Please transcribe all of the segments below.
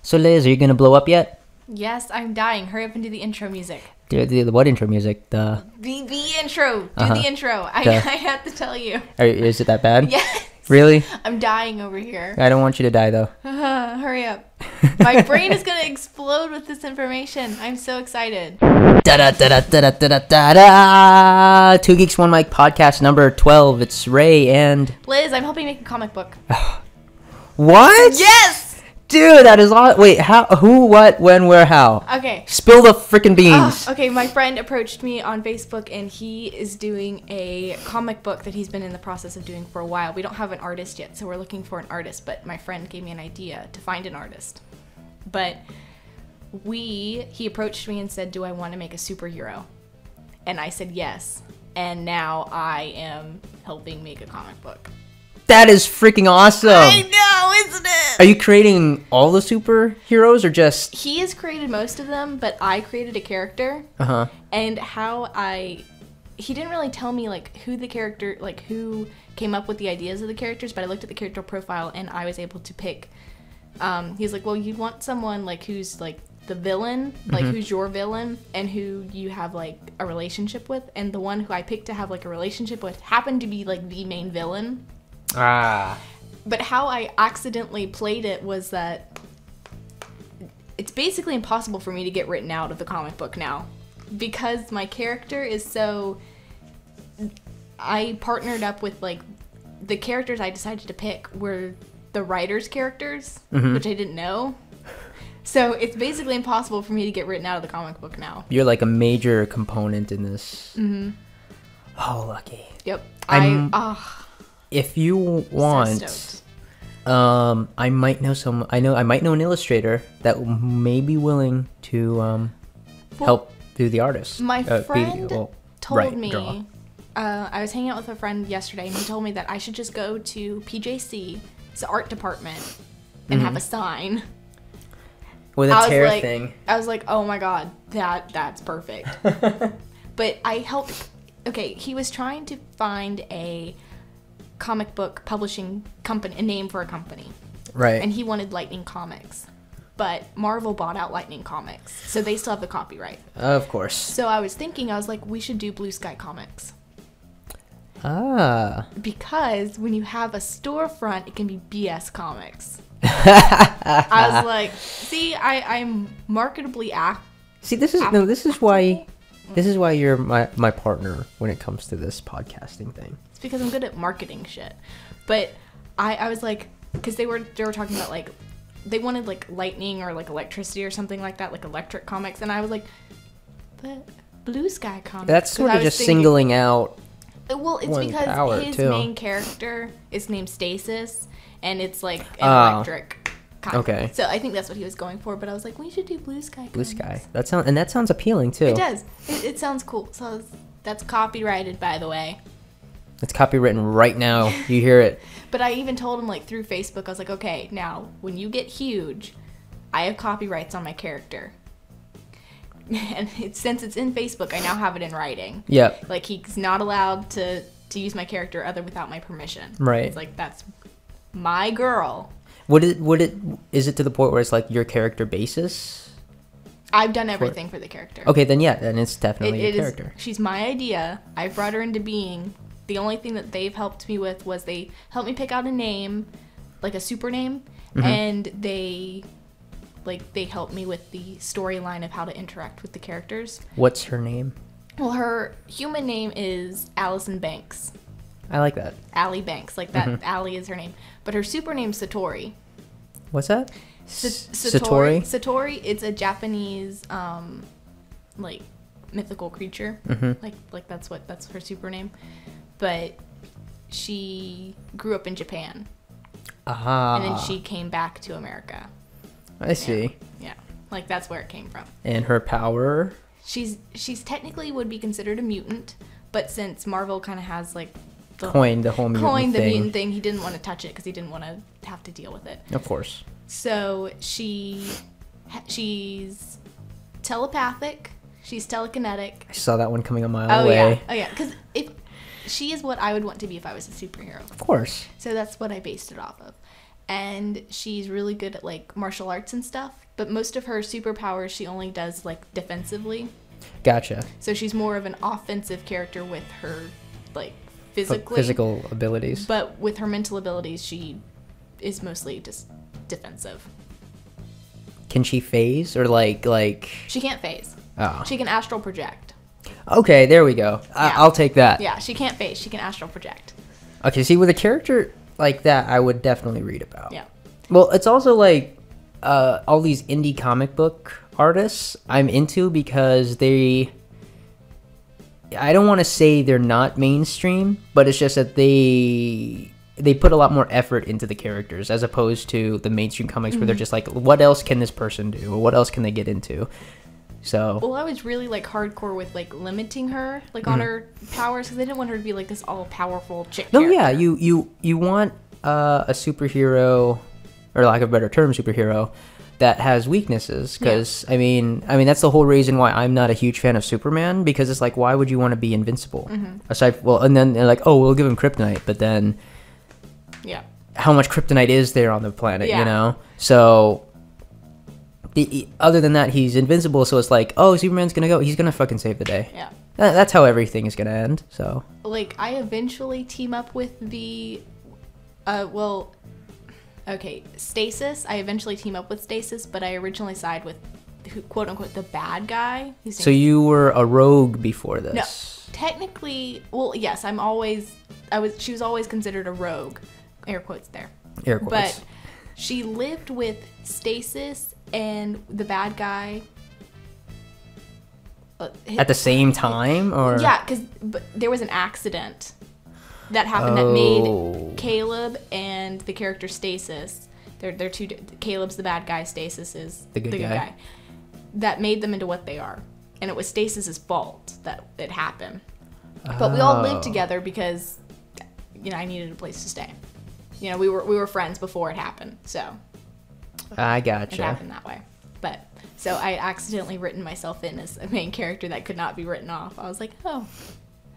So Liz, are you gonna blow up yet? Yes, I'm dying. Hurry up and do the intro music. What intro music? The intro. Do the intro. I have to tell you. Is it that bad? Yes. Really? I'm dying over here. I don't want you to die though. Hurry up. My brain is gonna explode with this information. I'm so excited. Da da da da da da da da. Two Geeks One Mic podcast number 12. It's Ray and Liz. I'm helping make a comic book. What? Yes. Dude, that is all. Wait, how? Who? What? When? Where? How? Okay. Spill the freaking beans. Okay, my friend approached me on Facebook, and he is doing a comic book that he's been in the process of doing for a while. We don't have an artist yet, so we're looking for an artist. But my friend gave me an idea to find an artist. But he approached me and said, "Do I want to make a superhero?" And I said yes. And now I am helping make a comic book. That is freaking awesome. I know, isn't it? Are you creating all the superheroes or just... He has created most of them, but I created a character. Uh-huh. And he didn't really tell me like who came up with the ideas of the characters, but I looked at the character profile and I was able to pick. He's like, well, you want someone like who's like the villain, like who's your villain and who you have like a relationship with. And the one who I picked to have like a relationship with happened to be like the main villain. But how I accidentally played it was that it's basically impossible for me to get written out of the comic book now because my character is so... I partnered up with like the characters I decided to pick were the writer's characters, which I didn't know. So it's basically impossible for me to get written out of the comic book now. You're like a major component in this. Oh, lucky. Yep. If you want, so I might know I might know an illustrator that may be willing to help do the artist. My friend told me, I was hanging out with a friend yesterday, and he told me that I should just go to PJC, it's the art department, and have a sign. With a tear thing. I was like, oh my god, that's perfect. But I helped. Okay, he was trying to find a comic book publishing company, a name for a company. Right. And he wanted Lightning Comics. But Marvel bought out Lightning Comics, so they still have the copyright. Of course. So I was like, we should do Blue Sky Comics. Because when you have a storefront, it can be BS Comics. I was like, see, I'm marketably See, this is why you're my partner when it comes to this podcasting thing. It's because I'm good at marketing shit. But I was like, because they were talking about like, they wanted like lightning or like electricity or something like that, like electric comics. And I was like, but Blue Sky Comics. That's sort of just singling out. Well, it's because his main character is named Stasis, and it's like an electric comic. Okay. So I think that's what he was going for. But I was like, we should do Blue Sky Comics. Blue Sky. That sounds appealing too. It does. It sounds cool. So that's copyrighted, by the way. It's copywritten right now. You hear it. But I even told him like through Facebook, I was like, okay, now when you get huge, I have copyrights on my character. And since it's in Facebook, I now have it in writing. Yep. Like he's not allowed to use my character without my permission. Right. It's like, that's my girl. Is it to the point where it's like your character basis? I've done everything for the character. Okay, then it's definitely your character. She's my idea. I brought her into being. The only thing that they've helped me with was they helped me pick out a name, like a super name, and they helped me with the storyline of how to interact with the characters. What's her name? Well, her human name is Allison Banks. I like that. Allie Banks, like that. Allie is her name, but her super name's Satori. What's that? Satori. Satori. It's a Japanese, like mythical creature. Like that's her super name. But she grew up in Japan. And then she came back to America. I see. Yeah. Like that's where it came from. And her power? She's technically would be considered a mutant, but since Marvel kind of has like coined the mutant thing, he didn't want to touch it because he didn't want to have to deal with it. Of course. So she's telepathic. She's telekinetic. I saw that one coming a mile away. Oh yeah. Because she is what I would want to be if I was a superhero. Of course. So that's what I based it off of. and she's really good at like martial arts and stuff. But most of her superpowers she only does like defensively. Gotcha. So she's more of an offensive character with her like physical abilities. But with her mental abilities, she is mostly just defensive. Can she phase or like? She can't phase. Oh. She can astral project. Okay, there we go. I'll take that. Yeah, she can't phase. She can astral project. Okay, see, with a character like that, I would definitely read about. Yeah. Well, it's also like all these indie comic book artists I'm into because I don't want to say they're not mainstream, but it's just that they put a lot more effort into the characters as opposed to the mainstream comics where they're just like, what else can this person do? Or what else can they get into? So. Well, I was really like hardcore with like limiting her like on her powers because I didn't want her to be like this all powerful chick. No, yeah, you want a superhero, or lack of a better term, superhero that has weaknesses. Because I mean that's the whole reason why I'm not a huge fan of Superman, because it's like, why would you want to be invincible? Aside, well, and then they're like, oh, we'll give him kryptonite, but then how much kryptonite is there on the planet? You know, so. Other than that, he's invincible, so it's like, oh, Superman's gonna go. He's gonna fucking save the day. Yeah. That's how everything is gonna end, so. Like, I eventually team up with the, Stasis. I eventually team up with Stasis, but I originally side with, quote-unquote, the bad guy. So you were a rogue before this? No. Technically, well, yes, she was always considered a rogue. Air quotes there. Air quotes. But she lived with Stasis and the bad guy at the same time, or yeah, because there was an accident that happened that made Caleb and the character Stasis, they're two. Caleb's the bad guy, Stasis is the good guy. That made them into what they are, and it was Stasis's fault that it happened. But we all lived together because I needed a place to stay. We were friends before it happened, so. I gotcha. It happened that way. But, so I accidentally written myself in as a main character that could not be written off. I was like, oh,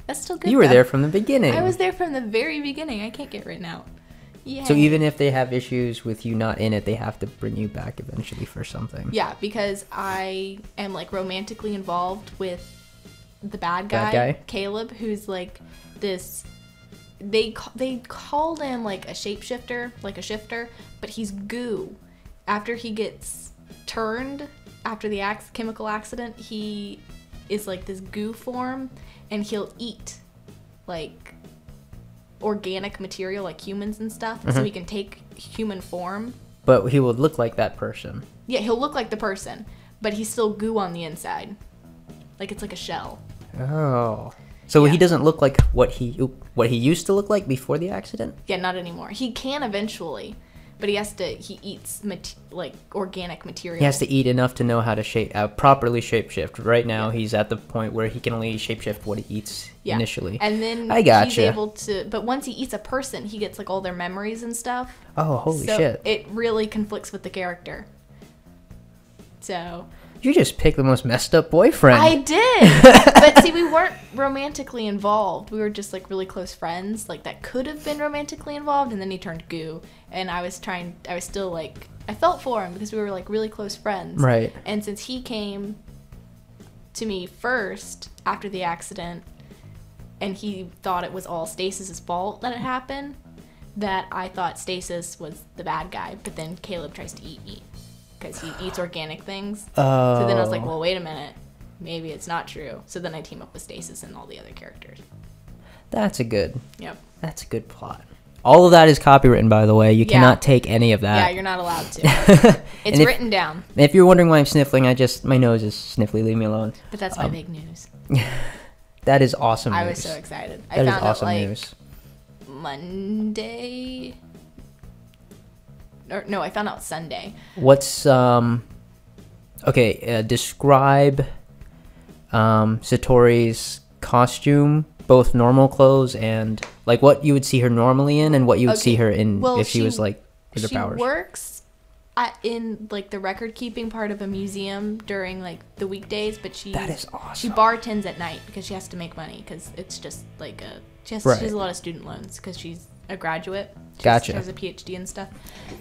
that's still good. You were there from the beginning. I was there from the very beginning. I can't get written out. Yeah. So even if they have issues with you not in it, they have to bring you back eventually for something. Yeah, because I am like romantically involved with the bad guy. Caleb, who's like this. They called him like a shapeshifter, like a shifter, but he's goo. After he gets turned, after the chemical accident, he is like this goo form, and he'll eat like organic material like humans and stuff, so he can take human form. But he would look like that person. Yeah, he'll look like the person, but he's still goo on the inside. Like it's like a shell. Oh. So he doesn't look like what he used to look like before the accident? Yeah, not anymore. He can eventually. But he eats like organic material. He has to eat enough to know how to properly shapeshift. Right now, he's at the point where he can only shapeshift what he eats initially. And then he's able to. But once he eats a person, he gets like all their memories and stuff. Oh, holy shit! It really conflicts with the character. So. You just picked the most messed up boyfriend. I did. But see, we weren't romantically involved. We were just like really close friends. Like that could have been romantically involved, and then he turned goo. And I was still like, I felt for him because we were like really close friends. Right. And since he came to me first after the accident, and he thought it was all Stasis's fault that it happened, that I thought Stasis was the bad guy. But then Caleb tries to eat me. Because he eats organic things. So then I was like, well, wait a minute. Maybe it's not true. So then I team up with Stasis and all the other characters. That's a good plot. All of that is copywritten, by the way. You cannot take any of that. Yeah, you're not allowed to. It's written down. If you're wondering why I'm sniffling, my nose is sniffly. Leave me alone. But that's my big news. That is awesome news. I was so excited. That is awesome news. Monday... Or, no, I found out Sunday. What's describe Satori's costume, both normal clothes and like what you would see her normally in and what you would see her in if she was like with her powers. She works in like the record keeping part of a museum during like the weekdays, but that is awesome. She bartends at night because she has to make money because it's just like she has a lot of student loans because she's a graduate. Gotcha. She has a PhD and stuff.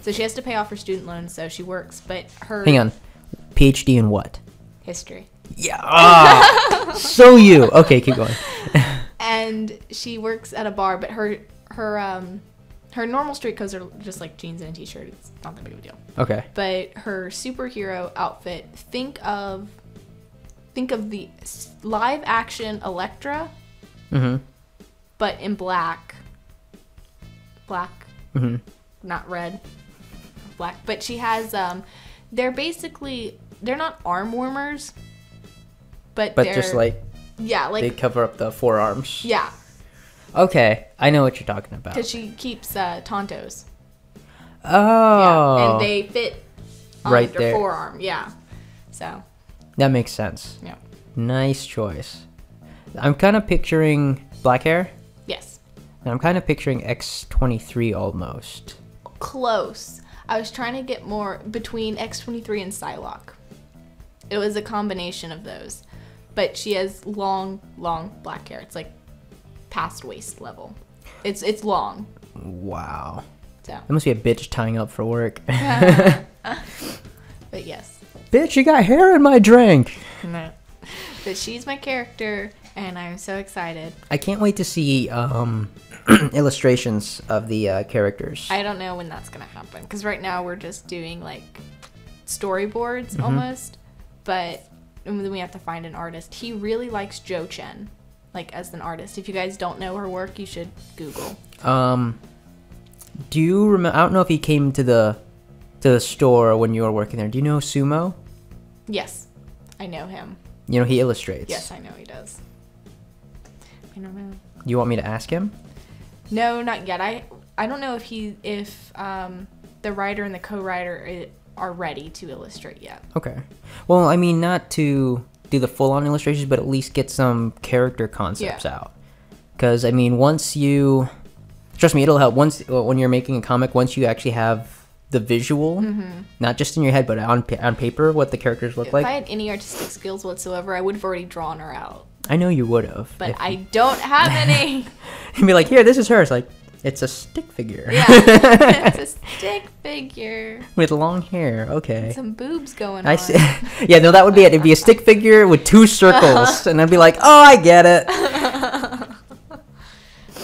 So she has to pay off her student loans, so she works. But her... Hang on. PhD in what? History. Yeah. Ah, so you. Okay, keep going. And she works at a bar, but her normal street clothes are just like jeans and a t-shirt. It's not that big of a deal. Okay. But her superhero outfit, think of the live action Elektra, but in black. Black, not red, black. But she has they're not arm warmers, but they're just like, yeah, like they cover up the forearms. Yeah. Okay, I know what you're talking about. Because she keeps Tontos. Oh. Yeah, and they fit on right your there. forearm. Yeah. So. That makes sense. Yeah. Nice choice. I'm kind of picturing black hair. Yes. And I'm kind of picturing X-23 almost. Close. I was trying to get more between X-23 and Psylocke. It was a combination of those. But she has long black hair. It's like past waist level. It's long. Wow. So. That must be a bitch tying up for work. But yes. Bitch, you got hair in my drink. No. But she's my character, and I'm so excited. I can't wait to see illustrations of the characters. I don't know when that's going to happen, because right now we're just doing, like, storyboards almost. But then we have to find an artist. He really likes Jo Chen, like, as an artist. If you guys don't know her work, you should Google. Do you remember? I don't know if he came to the store when you were working there. Do you know Sumo? Yes, I know him. You know he illustrates. Yes, I know he does. I don't know. You want me to ask him? No, not yet. I don't know if the writer and the co-writer are ready to illustrate yet. Okay. Well, I mean, not to do the full-on illustrations, but at least get some character concepts out. Because I mean, once you trust me, it'll help. When you're making a comic, once you actually have the visual, not just in your head, but on paper, what the characters look like. If I had any artistic skills whatsoever, I would have already drawn her out. I know you would have. But I don't have any. You'd be like, here, this is her. It's like, it's a stick figure. Yeah, it's a stick figure. With long hair, okay. And some boobs going on. I see. Yeah, no, that would be it. It'd be a stick figure with 2 circles. And I'd be like, oh, I get it.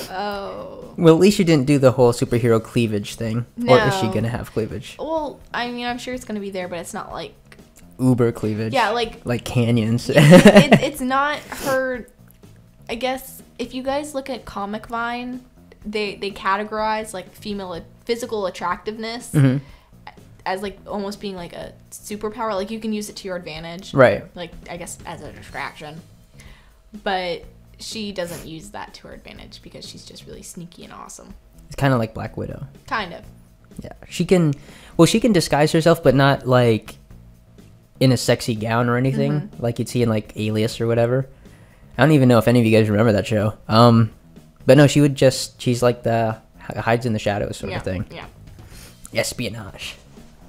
Oh. Well, at least you didn't do the whole superhero cleavage thing. No. Or is she going to have cleavage? Well, I mean, I'm sure it's going to be there, but it's not like... Uber cleavage. Yeah, like canyons. It's not her... I guess, if you guys look at Comic Vine, they categorize, like, physical attractiveness as, like, almost being, like, a superpower. Like, you can use it to your advantage. Right. Like, I guess, as a distraction. But... she doesn't use that to her advantage because she's just really sneaky and awesome. It's kind of like Black Widow. Kind of. Yeah. She can disguise herself, but not, like, in a sexy gown or anything, like you'd see in, like, Alias or whatever. I don't even know if any of you guys remember that show. But no, she's like the hides in the shadows sort of thing. Yeah. Espionage.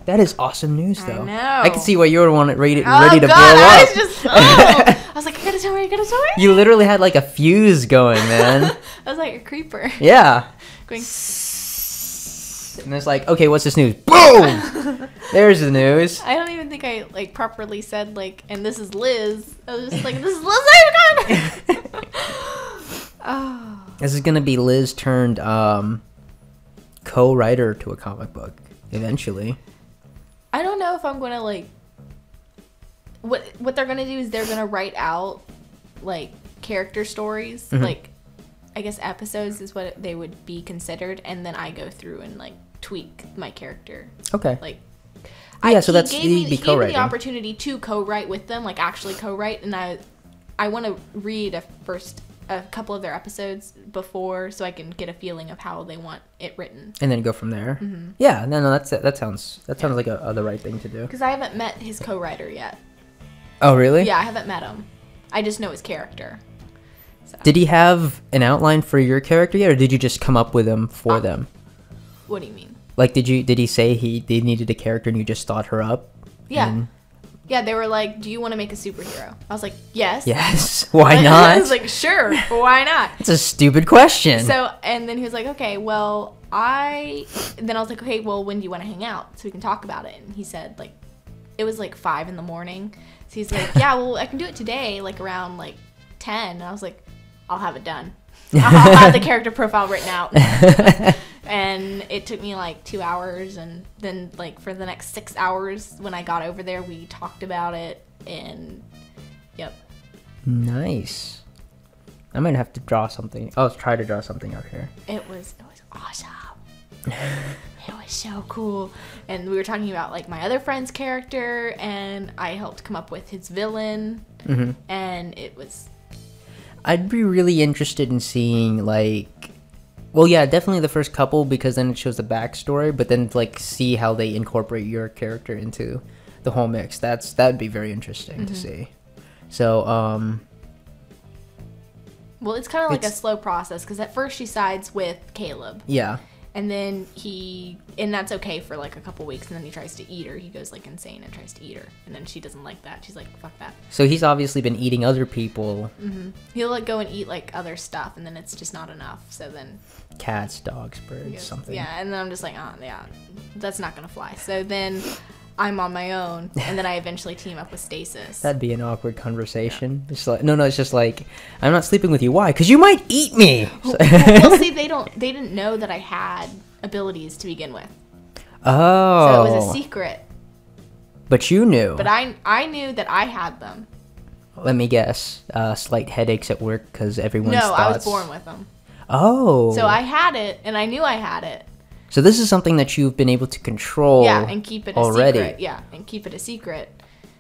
That is awesome news, though. I know. I can see why you were ready to blow I up. was just... I was like, I gotta tell her. You literally had like a fuse going, man. I was like a creeper. Yeah. Going... And it's like, okay, what's this news? Boom! There's the news. I don't even think I like properly said like, and this is Liz. I was just like, this is Liz. Oh. This is gonna be Liz turned co-writer to a comic book eventually. I don't know if I'm gonna like. What they're gonna do is they're gonna write out like character stories, like I guess episodes is what they would be considered, and then I go through and like tweak my character. Okay. Like. Yeah, so that's he gave me co-writing. the opportunity to co-write with them, like actually co-write, and I want to read a couple of their episodes before, so I can get a feeling of how they want it written, and then go from there. Yeah, no, that sounds like the right thing to do. Because I haven't met his co-writer yet. Oh, really? Yeah, I haven't met him. I just know his character. So. Did he have an outline for your character yet, or did you just come up with him for them? What do you mean? Like, did he say they needed a character and you just thought her up? Yeah. And, Yeah, they were like, do you want to make a superhero? I was like, yes. Yes. Why not? I was like, sure, why not? It's a stupid question. So, and then he was like, okay, well, then I was like, okay, well, when do you want to hang out so we can talk about it? And he said, like, it was like 5 in the morning. So he's like, yeah, well, I can do it today, like around like 10. And I was like, I'll have it done. I'll have the character profile written out. And it took me like 2 hours, and then like for the next 6 hours when I got over there, we talked about it, and yep. Nice. I might have to draw something. I'll try to draw something out here. It was awesome. It was so cool. And we were talking about like my other friend's character, and I helped come up with his villain, and it was. I'd be really interested in seeing like. Well, yeah, definitely the first couple, because then it shows the backstory, but then like see how they incorporate your character into the whole mix. That'd be very interesting to see. So, well, it's kind of like a slow process, because at first she sides with Caleb. Yeah. And then and that's okay for like a couple weeks, and then he tries to eat her. He goes like insane and tries to eat her, and then she doesn't like that. She's like, fuck that. So he's obviously been eating other people. He'll like go and eat like other stuff, and then it's just not enough. So then cats, dogs, birds, something. Yeah, and then I'm just like, oh yeah, that's not gonna fly. So then I'm on my own, and then I eventually team up with Stasis. That'd be an awkward conversation. Yeah. It's like, no, it's just like, I'm not sleeping with you. Why? Because you might eat me. Well, see, they didn't know that I had abilities to begin with. Oh. So it was a secret. But you knew. But I knew that I had them. Let me guess. Slight headaches at work because everyone's thoughts. I was born with them. Oh. So I had it, and I knew I had it. So this is something that you've been able to control. Yeah, and keep it already. A secret. Yeah, and keep it a secret.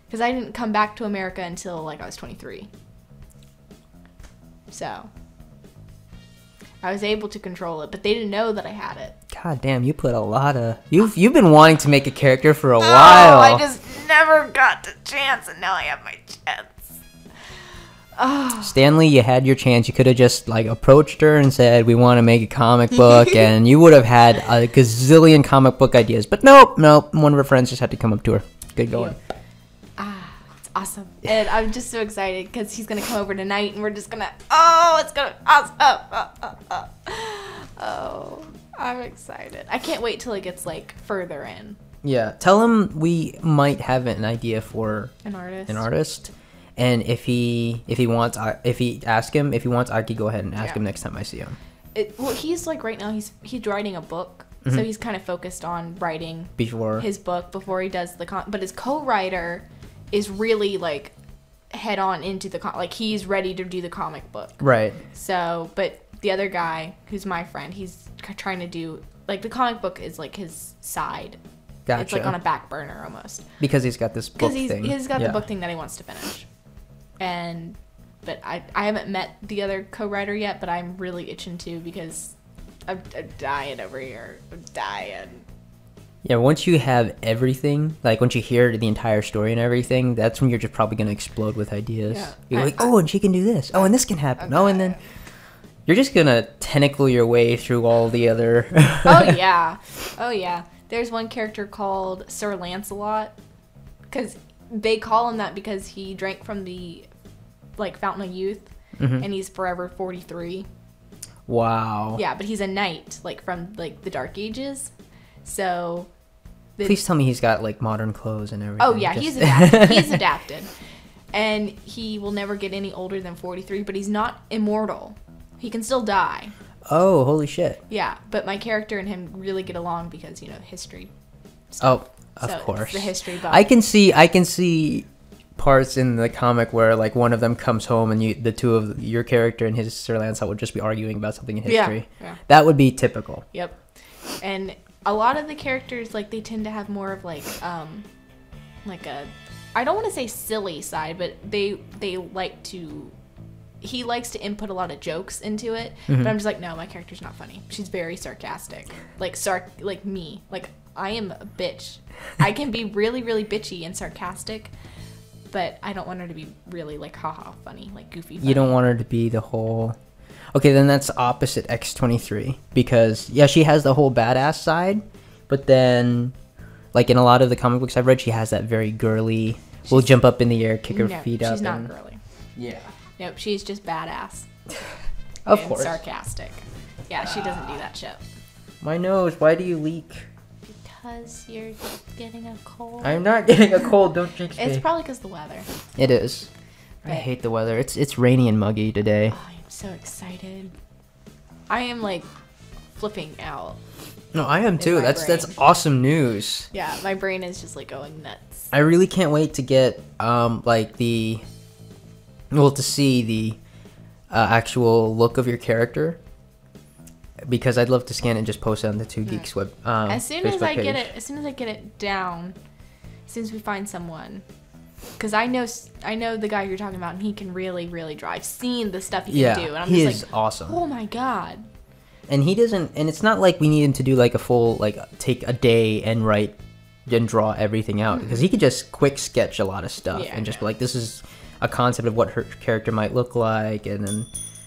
Because I didn't come back to America until like I was 23. So I was able to control it, but they didn't know that I had it. God damn, you put a lot of... You've been wanting to make a character for a while. I just never got the chance, and now I have my chance. Oh. Stanley, you had your chance. You could have just like approached her and said, we want to make a comic book, and you would have had a gazillion comic book ideas. But nope. One of her friends just had to come up to her. Good going. It's awesome. And I'm just so excited because he's going to come over tonight, and we're just going to, it's going to, awesome. Oh, I'm excited. I can't wait till it gets like further in. Yeah. Tell him we might have an idea for an artist. And if he wants, I could go ahead and ask him next time I see him. Well, he's like right now he's writing a book, so he's kind of focused on writing his book before he does but his co-writer is really like head on into like he's ready to do the comic book. Right. So, but the other guy who's my friend, he's trying to do like the comic book is like his side. Gotcha. It's like on a back burner almost. Because he's got this book thing. Because he's got the book thing that he wants to finish. But I haven't met the other co-writer yet, but I'm really itching to because I'm dying over here. I'm dying. Yeah, once you have everything, like once you hear the entire story and everything, that's when you're just probably going to explode with ideas. Yeah. You're like, and she can do this. And this can happen. Okay. And then you're just going to tentacle your way through all the other... Oh, yeah. There's one character called Sir Lancelot, because... They call him that because he drank from the, like, Fountain of Youth, and he's forever 43. Wow. Yeah, but he's a knight, like, from, like, the Dark Ages. So... Please tell me he's got, like, modern clothes and everything. Oh, yeah, he's adapted. He's adapted. And he will never get any older than 43, but he's not immortal. He can still die. Oh, holy shit. Yeah, but my character and him really get along because, history stuff. Oh. Of course. It's the history buff. I can see parts in the comic where like one of them comes home and the two of your character and his Sir Lancelot would just be arguing about something in history. Yeah. That would be typical. Yep. And a lot of the characters like they tend to have more of like a I don't want to say silly side, but they like to he likes to input a lot of jokes into it. But I'm just like, no, my character's not funny. She's very sarcastic. Like me. Like I am a bitch. I can be really, really bitchy and sarcastic, but I don't want her to be really like haha funny, like goofy funny. You don't want her to be the whole... Okay, then that's opposite X-23, because yeah, she has the whole badass side, but then like in a lot of the comic books I've read, she has that very girly, will jump up in the air, kick her No, feet up. she's not girly. Yeah. Nope, she's just badass. Of and course. sarcastic. Yeah, she doesn't do that shit. My nose, why do you leak? Because you're getting a cold. I'm not getting a cold, don't jinx me. It's probably because the weather. It is. I But- hate the weather. It's rainy and muggy today. Oh, I'm so excited. I am like flipping out. No, I am too. my That's brain. awesome news. Yeah, my brain is just like going nuts. I really can't wait to get to see the actual look of your character, because I'd love to scan it and just post it on the Two Geeks web. As soon as Facebook I get page. it, as soon as I get it down, as soon as we find someone, because I know the guy you're talking about, and he can really, really draw. I've seen the stuff he can do, and I'm he just is like, awesome. oh my god. And he doesn't, and it's not like we need him to do like a full, like take a day and write and draw everything out, because he could just quick sketch a lot of stuff and just be like, this is a concept of what her character might look like, and then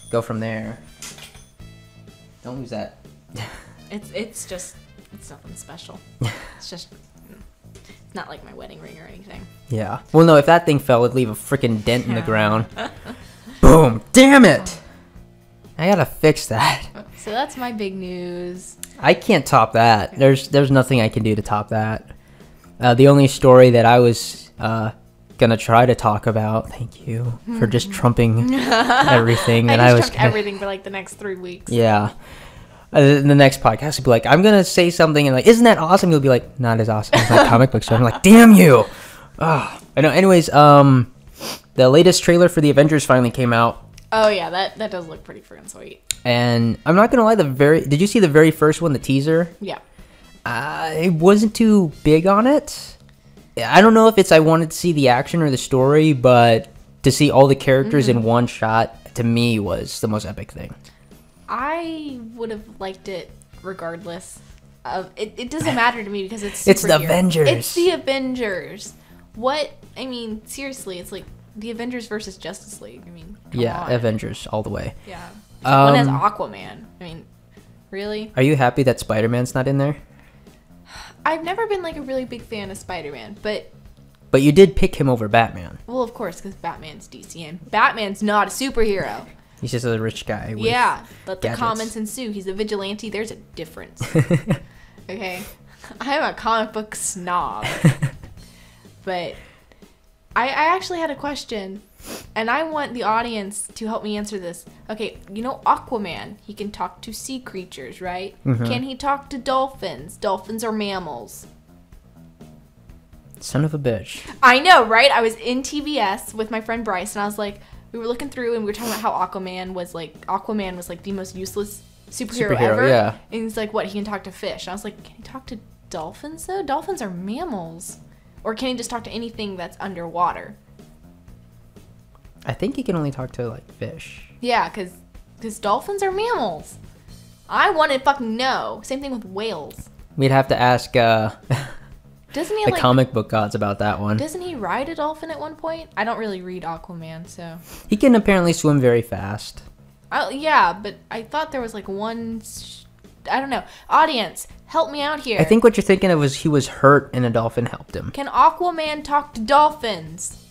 go from there. Don't lose that. It's nothing special. It's just, it's not like my wedding ring or anything. Yeah. Well, no, if that thing fell, it'd leave a freaking dent in the ground. Boom. Damn it. I gotta fix that. So that's my big news. I can't top that. There's nothing I can do to top that. The only story that I was gonna try to talk about. Thank you for just trumping everything that I was. Trumped everything for like the next 3 weeks. Yeah. In the next podcast, I'll be like, I'm gonna say something, and like, isn't that awesome? You'll be like, not as awesome as my comic book show. I'm like, damn you. Oh, I know. Anyways, the latest trailer for the Avengers finally came out. Oh yeah, that does look pretty freaking sweet. And I'm not gonna lie, did you see the very first one, the teaser? Yeah. I wasn't too big on it. I don't know if it's I wanted to see the action or the story, but to see all the characters in one shot, to me, was the most epic thing. I would have liked it regardless of it. It doesn't matter to me because it's It's the superhero. Avengers. It's the Avengers. What I mean, seriously, it's like the Avengers versus Justice League. I mean, come Yeah, on. Avengers all the way. Yeah. One has Um, Aquaman. I mean, really? Are you happy that Spider-Man's not in there? I've never been like a really big fan of Spider-Man, but But you did pick him over Batman. well, of course, because Batman's DC and Batman's not a superhero. He's just a rich guy. With Yeah, let the gadgets. comments ensue. He's a vigilante. There's a difference. Okay, I'm a comic book snob, but I actually had a question, and I want the audience to help me answer this. Okay, you know Aquaman, he can talk to sea creatures, right? Can he talk to dolphins? Dolphins are mammals. Son of a bitch. I know, right? I was in TBS with my friend Bryce, and I was like, we were looking through, and we were talking about how Aquaman was like the most useless superhero ever. Yeah. And he's like, what? He can talk to fish. And I was like, can he talk to dolphins though? Dolphins are mammals. Or can he just talk to anything that's underwater? I think he can only talk to like fish. Yeah, because dolphins are mammals. I want to fucking know. Same thing with whales. We'd have to ask Doesn't he the like? comic book gods about that one. Doesn't he ride a dolphin at one point? I don't really read Aquaman, so. He can apparently swim very fast. Yeah, but I thought there was like one. I don't know. Audience, help me out here. I think what you're thinking of was he was hurt and a dolphin helped him. Can Aquaman talk to dolphins?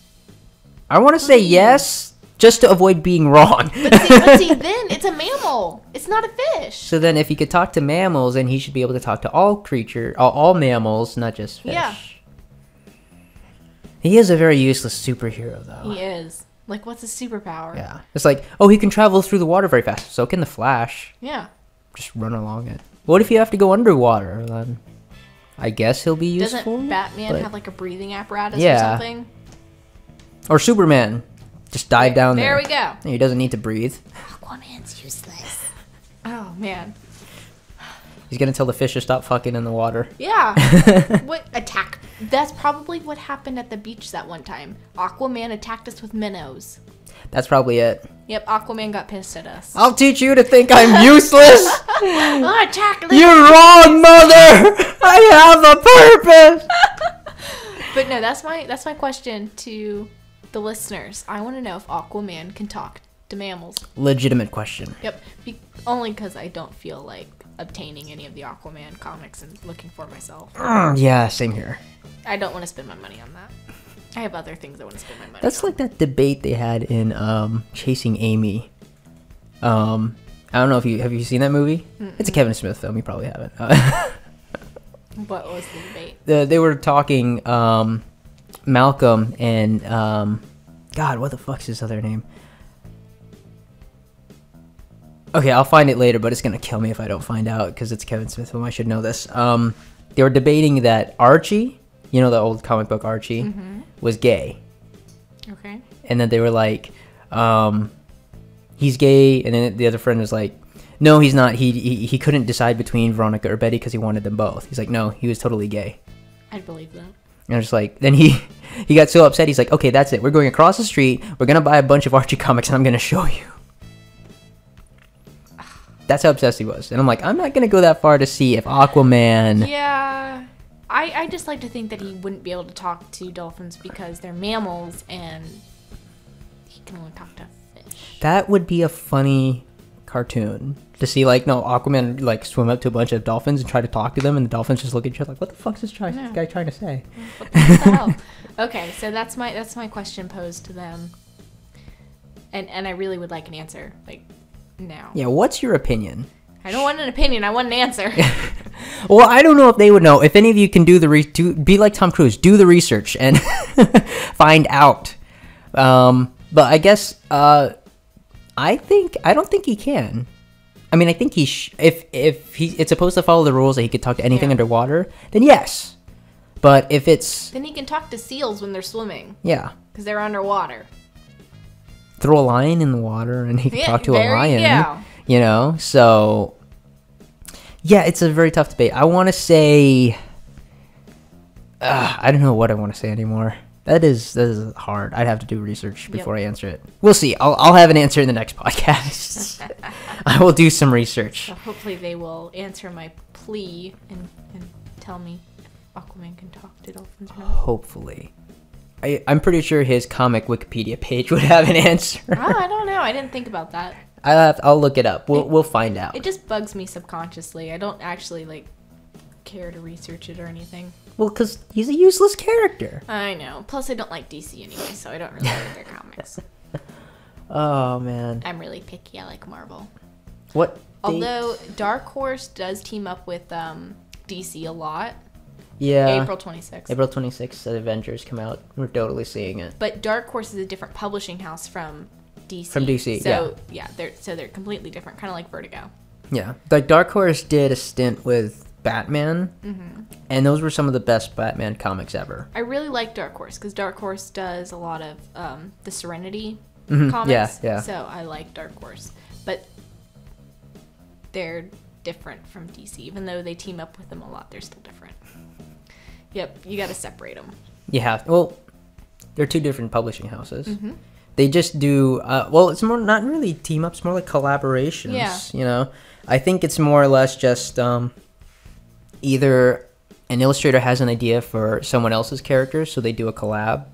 I want to say yes, just to avoid being wrong. But see, then it's a mammal. It's not a fish. So then if he could talk to mammals, then he should be able to talk to all mammals, not just fish. Yeah. He is a very useless superhero, though. He is. Like, what's his superpower? Yeah. It's like, oh, he can travel through the water very fast. So can the Flash. Yeah. Just run along it. What if you have to go underwater? Then I guess he'll be useful. Doesn't Batman but- have like a breathing apparatus or Yeah. something? Or Superman. Just dive down there. There we go. He doesn't need to breathe. Aquaman's useless. Oh, man. He's gonna tell the fish to stop fucking in the water. Yeah. What attack? That's probably what happened at the beach that one time. Aquaman attacked us with minnows. That's probably it. Yep, Aquaman got pissed at us. I'll teach you to think I'm useless. Attack the- You're wrong, mother. I have a purpose. But no, that's my question to the listeners. I want to know if Aquaman can talk to mammals. Legitimate question. Yep. Only because I don't feel like obtaining any of the Aquaman comics and looking for myself. Yeah, same here. I don't want to spend my money on that. I have other things I want to spend my money That's on. like that debate they had in Chasing Amy. I don't know if have you seen that movie? Mm-mm. It's a Kevin Smith film. You probably haven't. What was the debate? They were talking Malcolm and God, what the fuck's his other name? Okay, I'll find it later, but it's gonna kill me if I don't find out because it's Kevin Smith film. I should know this. They were debating that Archie, you know, the old comic book Archie, was gay. Okay. And then they were like, he's gay, and then the other friend was like, no, he's not. He couldn't decide between Veronica or Betty because he wanted them both. He's like, no, he was totally gay. I'd believe that. And I was just like, then he got so upset. He's like, okay, that's it. We're going across the street. We're gonna buy a bunch of Archie comics, and I'm gonna show you. That's how obsessed he was. And I'm like, I'm not gonna go that far to see if Aquaman. Yeah. I just like to think that he wouldn't be able to talk to dolphins because they're mammals and he can only talk to fish. That would be a funny cartoon to see, like, no, Aquaman like swim up to a bunch of dolphins and try to talk to them, and the dolphins just look at each other like, what the fuck's this guy trying to say? What the hell? Okay, so that's my question posed to them, and I really would like an answer, like, now. Yeah, what's your opinion? I don't want an opinion. I want an answer. Well, I don't know if they would know. If any of you can be like Tom Cruise, do the research and find out. But I guess I don't think he can. I mean, I think if it's supposed to follow the rules that he could talk to anything underwater, then yes. But if it's then he can talk to seals when they're swimming. Yeah, because they're underwater. Throw a lion in the water and he can talk to a lion. Yeah. You know, so yeah, it's a very tough debate. I want to say, I don't know what I want to say anymore. That is hard. I'd have to do research before I answer it. We'll see. I'll have an answer in the next podcast. I will do some research. So hopefully they will answer my plea and tell me if Aquaman can talk to dolphins or not. Hopefully. I'm pretty sure his comic Wikipedia page would have an answer. I don't know. I didn't think about that. I'll look it up. We'll find out. It just bugs me subconsciously. I don't actually care to research it or anything. Well, because he's a useless character. I know. Plus, I don't like DC anyway, so I don't really like their comics. Oh man. I'm really picky. I like Marvel. What? Although Dark Horse does team up with DC a lot. Yeah. April 26th. April 26th, the Avengers come out. We're totally seeing it. But Dark Horse is a different publishing house from DC. From DC, so, yeah. They're completely different, kind of like Vertigo. Yeah. Like Dark Horse did a stint with Batman, and those were some of the best Batman comics ever. I really like Dark Horse because Dark Horse does a lot of the Serenity comics. Yeah. So I like Dark Horse. But they're different from DC. Even though they team up with them a lot, they're still different. Yep, you got to separate them. Yeah. Well, they're two different publishing houses. They just do, it's more not really team ups, more like collaborations. Yeah. You know, I think it's more or less just either an illustrator has an idea for someone else's character, so they do a collab.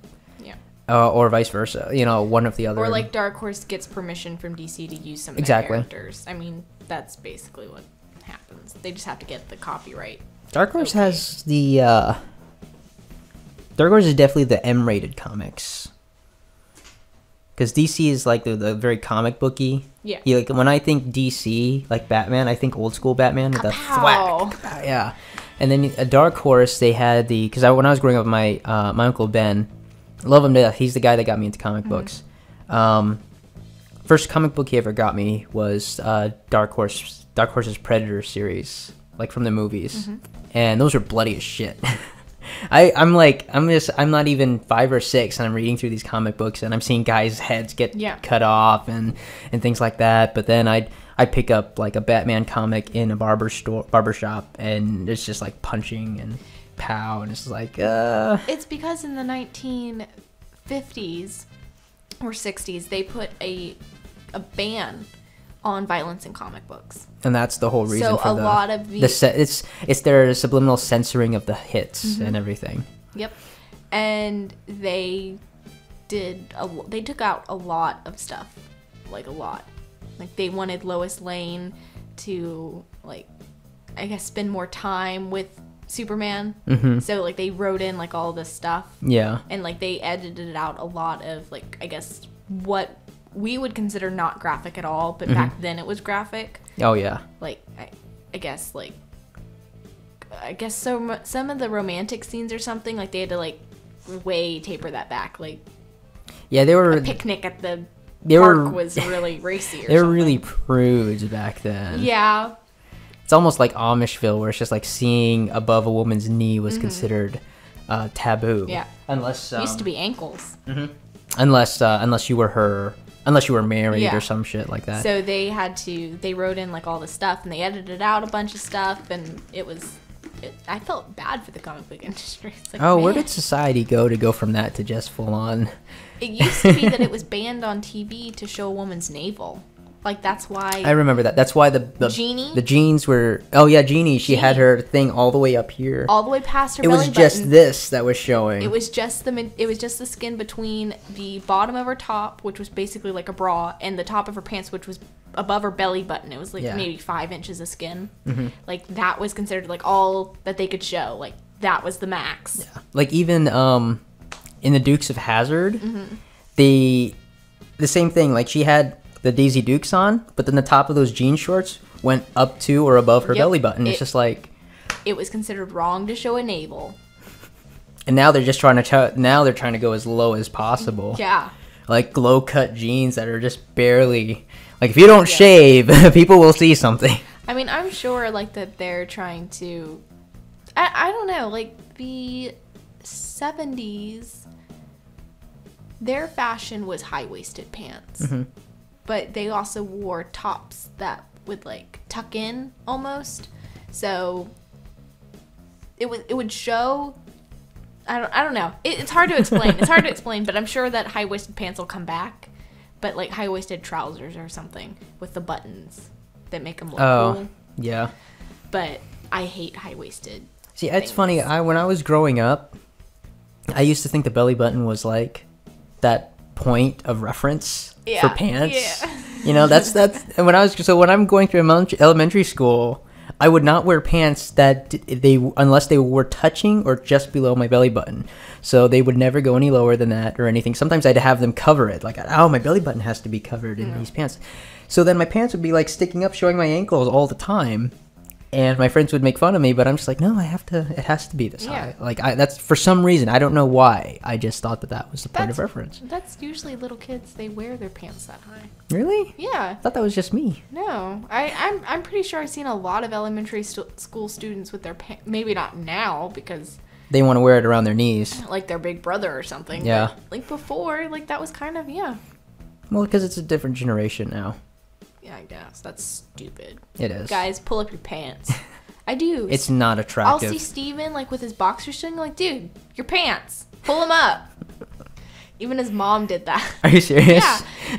Yeah. Or vice versa. You know, one of the other. Or like Dark Horse gets permission from DC to use some of their characters. I mean, that's basically what happens. They just have to get the copyright. Dark Horse has the Dark Horse is definitely the M-rated comics, because DC is like the very comic booky. Yeah. Like when I think DC, like Batman, I think old school Batman with the thwack. Yeah. And then a Dark Horse, they had because when I was growing up, my uncle Ben, love him to death. He's the guy that got me into comic books. First comic book he ever got me was Dark Horse's Predator series, like from the movies, and those are bloody as shit. I'm not even 5 or 6, and I'm reading through these comic books, and I'm seeing guys' heads get cut off and things like that. But then I pick up like a Batman comic in a barber shop, and it's just like punching and pow, and it's like It's because in the 1950s or 60s they put a ban on violence in comic books, and that's the whole reason. So for lot of it's their subliminal censoring of the hits and everything. Yep, and they took out a lot of stuff, like a lot. Like they wanted Lois Lane to, like, I guess, spend more time with Superman. Mm-hmm. So like they wrote in like all this stuff. Yeah. And like they edited out a lot of like, I guess, what we would consider not graphic at all, but back then it was graphic. Oh yeah. Like I guess so some of the romantic scenes or something, like they had to like way taper that back. Like yeah, they were a picnic at the park was really racy. Or they were something. really prudes back then. Yeah. It's almost like Amishville, where it's just like seeing above a woman's knee was considered taboo. Yeah. Unless Used to be ankles. unless you were married Yeah. or some shit like that. So they wrote in like all the stuff and they edited out a bunch of stuff, and I felt bad for the comic book industry. It's like, where man. did society go from that to just full on? It used to be that it was banned on TV to show a woman's navel. Like that's why I remember that. That's why the Jeannie? the jeans were. Oh yeah, Jeannie. She had her thing all the way up here. all the way past her It belly was just button. this that was showing. It was just the skin between the bottom of her top, which was basically like a bra, and the top of her pants, which was above her belly button. It was like maybe 5 inches of skin. Like that was considered like all that they could show. Like that was the max. Yeah. Like even in the Dukes of Hazzard, the same thing. Like she had the Daisy Dukes on, but then the top of those jean shorts went up to or above her belly button. It's just like it was considered wrong to show a navel. And now they're just trying to go as low as possible. Yeah. Like low cut jeans that are just barely like if you don't shave, people will see something. I mean, I'm sure like that they're trying to I don't know, like the 70s their fashion was high-waisted pants. But they also wore tops that would like tuck in almost. So it would show I don't know. It's hard to explain. It's hard to explain, but I'm sure that high-waisted pants will come back. But like high-waisted trousers or something with the buttons that make them look cool. Yeah. But I hate high-waisted. See, it's funny. When I was growing up, I used to think the belly button was like that point of reference for pants. Yeah. You know, that's and when I'm going through elementary school, I would not wear pants that unless they were touching or just below my belly button. So they would never go any lower than that or anything. Sometimes I'd have them cover it, like, oh, my belly button has to be covered in these pants. So then my pants would be like sticking up, showing my ankles all the time. And my friends would make fun of me, but I'm just like, no, it has to be this high. Like, that's for some reason, I don't know why. I just thought that was the point of reference. That's usually little kids, they wear their pants that high. Really? Yeah. I thought that was just me. No. I'm pretty sure I've seen a lot of elementary school students with their pants, maybe not now because they want to wear it around their knees. Like their big brother or something. Yeah. But like before, like that was kind of, Well, because it's a different generation now. Yeah, I guess. That's stupid. It is. Guys, pull up your pants. I do. It's not attractive. I'll see Steven, like, with his boxers showing, like, dude, your pants. Pull them up. Even his mom did that. Are you serious?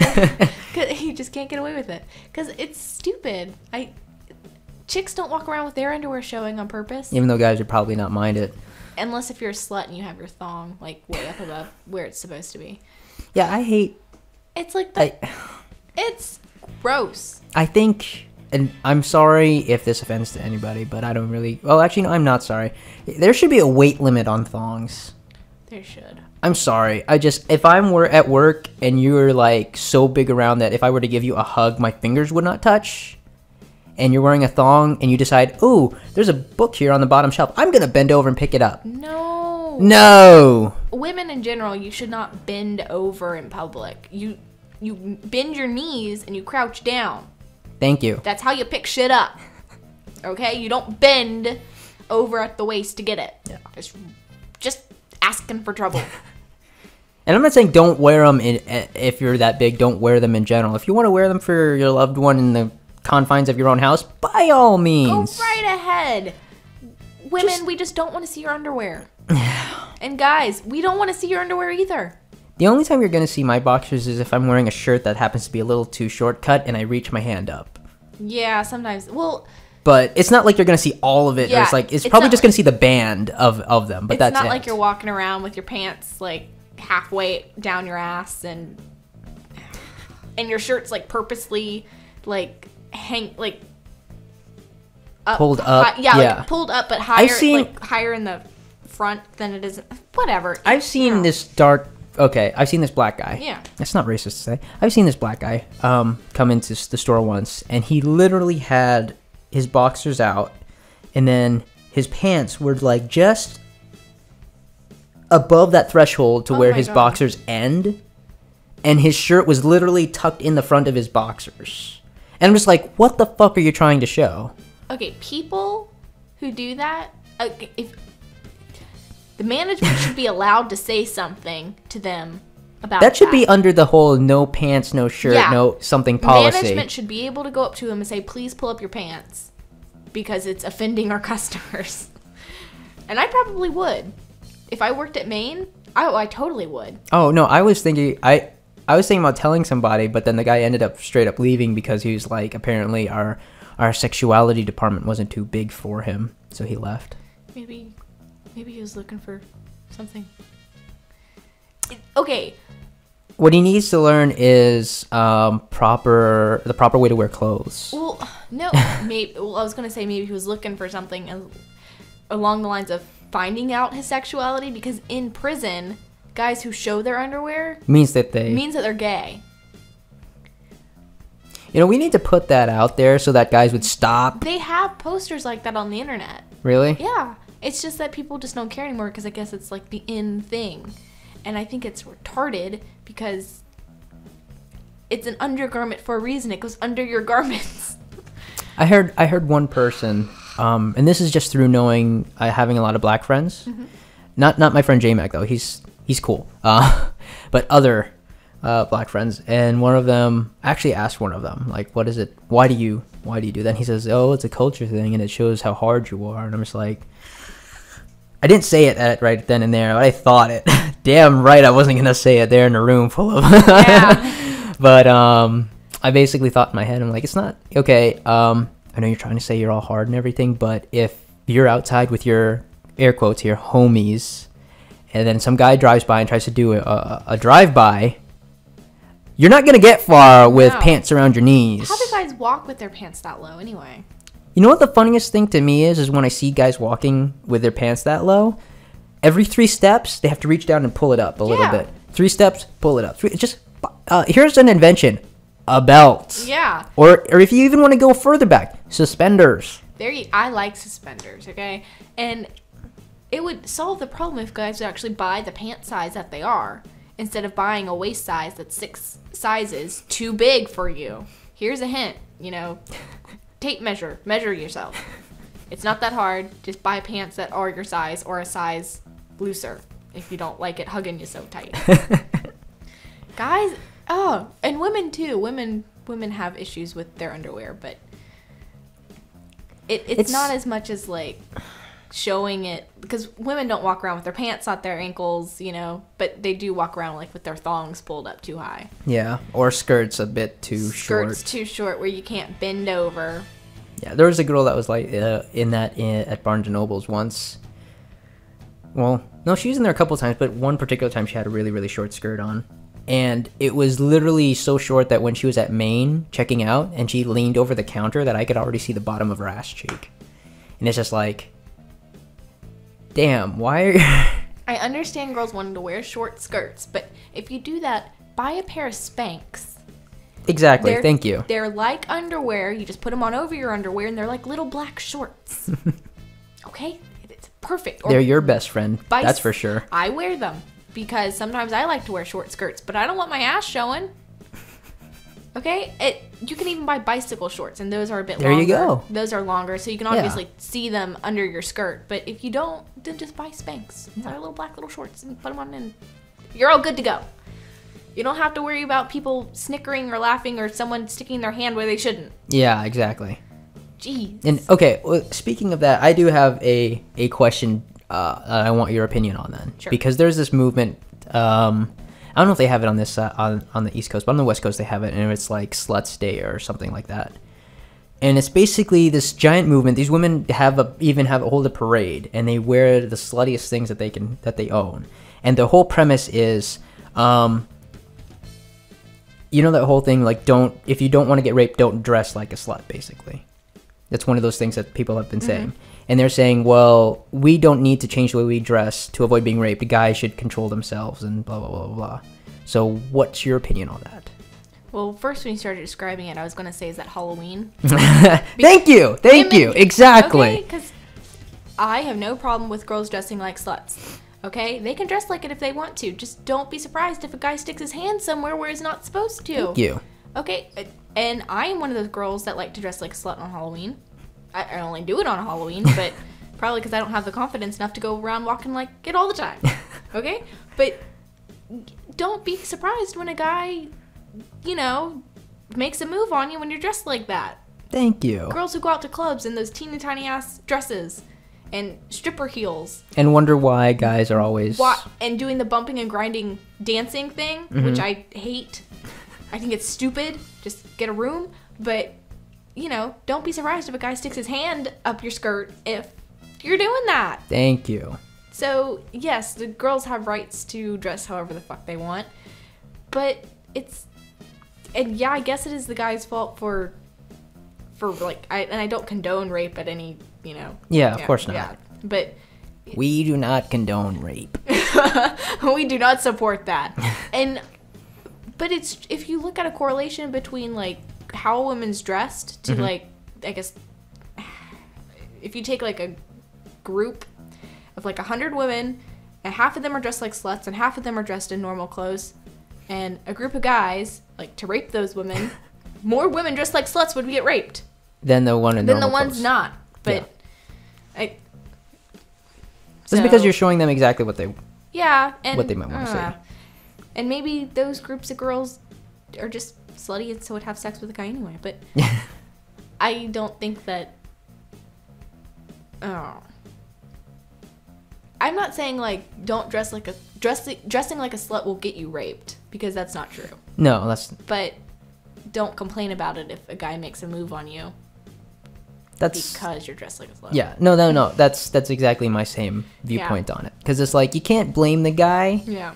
Yeah. He just can't get away with it. Because it's stupid. Chicks don't walk around with their underwear showing on purpose. Even though guys would probably not mind it. Unless if you're a slut and you have your thong, like, way up above where it's supposed to be. Yeah, I hate... It's like that. It's gross. I think, and I'm sorry if this offends to anybody, but I don't really... Well, actually, no, I'm not sorry. There should be a weight limit on thongs. There should. I'm sorry. If I'm at work and you're, like, so big around that if I were to give you a hug, my fingers would not touch, and you're wearing a thong, and you decide, ooh, there's a book here on the bottom shelf, I'm going to bend over and pick it up. No! Women in general, you should not bend over in public. You bend your knees and you crouch down. Thank you. That's how you pick shit up. Okay? You don't bend over at the waist to get it. Yeah. Just asking for trouble. And I'm not saying don't wear them if you're that big. Don't wear them in general. If you want to wear them for your loved one in the confines of your own house, by all means. Go right ahead. Women, we just don't want to see your underwear. And guys, we don't want to see your underwear either. The only time you're going to see my boxers is if I'm wearing a shirt that happens to be a little too short cut and I reach my hand up. Yeah, sometimes. Well, but it's not like you're going to see all of it. Yeah, it's probably just going to see the band of them, but that's it. It's not like you're walking around with your pants like halfway down your ass and your shirt's like purposely like pulled up. Like pulled up, but higher, seen, higher in the front than it is. Whatever. I've seen this dark. Okay, I've seen this black guy. Yeah. That's not racist to say. I've seen this black guy come into the store once, and he literally had his boxers out, and then his pants were like just above that threshold to where his boxers end, and his shirt was literally tucked in the front of his boxers. And I'm just like, what the fuck are you trying to show? Okay, people who do that, if the management should be allowed to say something to them about that. That should be under the whole no pants, no shirt, no something policy. Management should be able to go up to them and say, please pull up your pants because it's offending our customers. And I probably would. If I worked at Maine, I totally would. Oh, no, I was thinking about telling somebody, but then the guy ended up straight up leaving because he was like, apparently our sexuality department wasn't too big for him, so he left. Maybe he was looking for something. Okay. What he needs to learn is the proper way to wear clothes. Well, no. Maybe. Well, I was gonna say maybe he was looking for something along the lines of finding out his sexuality, because in prison, guys who show their underwear means that they're gay. You know, we need to put that out there so that guys would stop. They have posters like that on the internet. Really? Yeah. It's just that people just don't care anymore because I guess it's like the in thing. And I think it's retarded because it's an undergarment for a reason. It goes under your garments. I heard one person, and this is just through knowing, having a lot of black friends. Mm-hmm. Not my friend J-Mac though. He's cool. But other black friends, and one of them actually asked one of them, like, what is it? Why do you do that? And he says, oh, it's a culture thing and it shows how hard you are. And I'm just like, I didn't say it right then and there, but I thought it. Damn right I wasn't gonna say it there in a room full of yeah. But I basically thought in my head, I'm like, it's not okay. I know you're trying to say you're all hard and everything, but if you're outside with your, air quotes here, homies, and then some guy drives by and tries to do a drive-by, you're not gonna get far with pants around your knees. How do guys walk with their pants that low anyway? You know what the funniest thing to me is when I see guys walking with their pants that low. Every 3 steps, they have to reach down and pull it up a little bit. 3 steps, pull it up. Here's an invention: a belt. Yeah. Or if you even want to go further back, suspenders. I like suspenders. Okay, and it would solve the problem if guys would actually buy the pant size that they are, instead of buying a waist size that's 6 sizes too big for you. Here's a hint, tape measure yourself. It's not that hard. Just buy pants that are your size or a size looser if you don't like it hugging you so tight. Guys, and women too. Women have issues with their underwear, but it's not as much as like showing it, because women don't walk around with their pants at their ankles, but they do walk around like with their thongs pulled up too high. Yeah, or skirts a bit too short. Skirts too short where you can't bend over. Yeah, there was a girl that was like at Barnes & Noble's once. Well, no, she was in there a couple times, but one particular time she had a really, really short skirt on. And it was literally so short that when she was at Maine checking out and she leaned over the counter, that I could already see the bottom of her ass cheek. And it's just like, damn, why are you... I understand girls wanting to wear short skirts, but if you do that, buy a pair of Spanx. Exactly, thank you. They're like underwear. You just put them on over your underwear, and they're like little black shorts. Okay? It's perfect. They're your best friend, that's for sure. I wear them because sometimes I like to wear short skirts, but I don't want my ass showing. Okay? You can even buy bicycle shorts, and those are a bit longer. There you go. Those are longer, so you can obviously see them under your skirt. But if you don't, then just buy Spanx. They're little black little shorts, and put them on, and you're all good to go. You don't have to worry about people snickering or laughing or someone sticking their hand where they shouldn't. Yeah, exactly. Jeez. And okay, well, speaking of that, I do have a question I want your opinion on then. Sure. Because there's this movement, I don't know if they have it on this on the East Coast, but on the West Coast they have it, and it's like Sluts Day or something like that. And it's basically this giant movement. These women even hold a parade, and they wear the sluttiest things that they own. And the whole premise is, that whole thing, like, if you don't want to get raped, don't dress like a slut, basically. That's one of those things that people have been saying. And they're saying, well, we don't need to change the way we dress to avoid being raped. The guys should control themselves and blah, blah, blah, blah. So what's your opinion on that? Well, first when you started describing it, I was going to say, is that Halloween? Thank you. Exactly. Okay, because I have no problem with girls dressing like sluts. Okay? They can dress like it if they want to. Just don't be surprised if a guy sticks his hand somewhere where he's not supposed to. Thank you. Okay? And I am one of those girls that like to dress like a slut on Halloween. I only do it on Halloween, but probably because I don't have the confidence enough to go around walking like it all the time. Okay? But don't be surprised when a guy, you know, makes a move on you when you're dressed like that. Thank you. Girls who go out to clubs in those teeny tiny ass dresses and stripper heels. And wonder why guys are always... And doing the bumping and grinding dancing thing, which I hate. I think it's stupid. Just get a room. But... you know, don't be surprised if a guy sticks his hand up your skirt if you're doing that. Thank you. So, yes, the girls have rights to dress however the fuck they want. But it's... and yeah, I guess it is the guy's fault for like... I don't condone rape at any, you know... Yeah, of course not. Yeah, but... we do not condone rape. We do not support that. But it's... if you look at a correlation between, like... how a woman's dressed to like, I guess, if you take like a group of like 100 women and half of them are dressed like sluts and half of them are dressed in normal clothes, and a group of guys like to rape those women, more women dressed like sluts would get raped than the one in normal than the ones clothes. not. But just because you're showing them exactly what they and what they might want to say. And maybe those groups of girls are just slutty and so would have sex with a guy anyway, but I don't think that I'm not saying like don't dress like a dressing like a slut will get you raped, because that's not true. No, that's... but don't complain about it if a guy makes a move on you because you're dressed like a slut. Yeah, no, that's exactly my same viewpoint on it, because it's like you can't blame the guy. Yeah.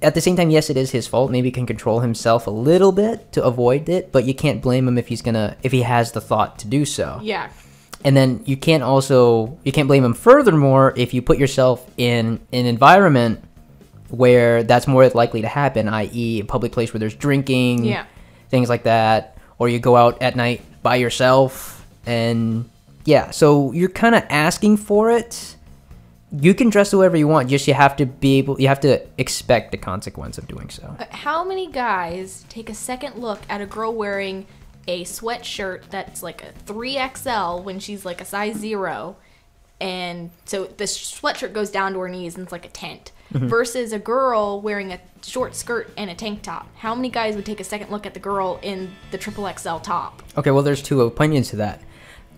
At the same time, yes, it is his fault. Maybe he can control himself a little bit to avoid it, but you can't blame him if he has the thought to do so. Yeah. And then you can't blame him furthermore if you put yourself in an environment where that's more likely to happen, i.e. a public place where there's drinking, things like that, or you go out at night by yourself, and so you're kind of asking for it. You can dress however you want, just you have to expect the consequence of doing so. How many guys take a second look at a girl wearing a sweatshirt that's like a 3XL when she's like a size 0, and so the sweatshirt goes down to her knees and it's like a tent, versus a girl wearing a short skirt and a tank top? How many guys would take a second look at the girl in the XXL top? Okay, well, there's two opinions to that.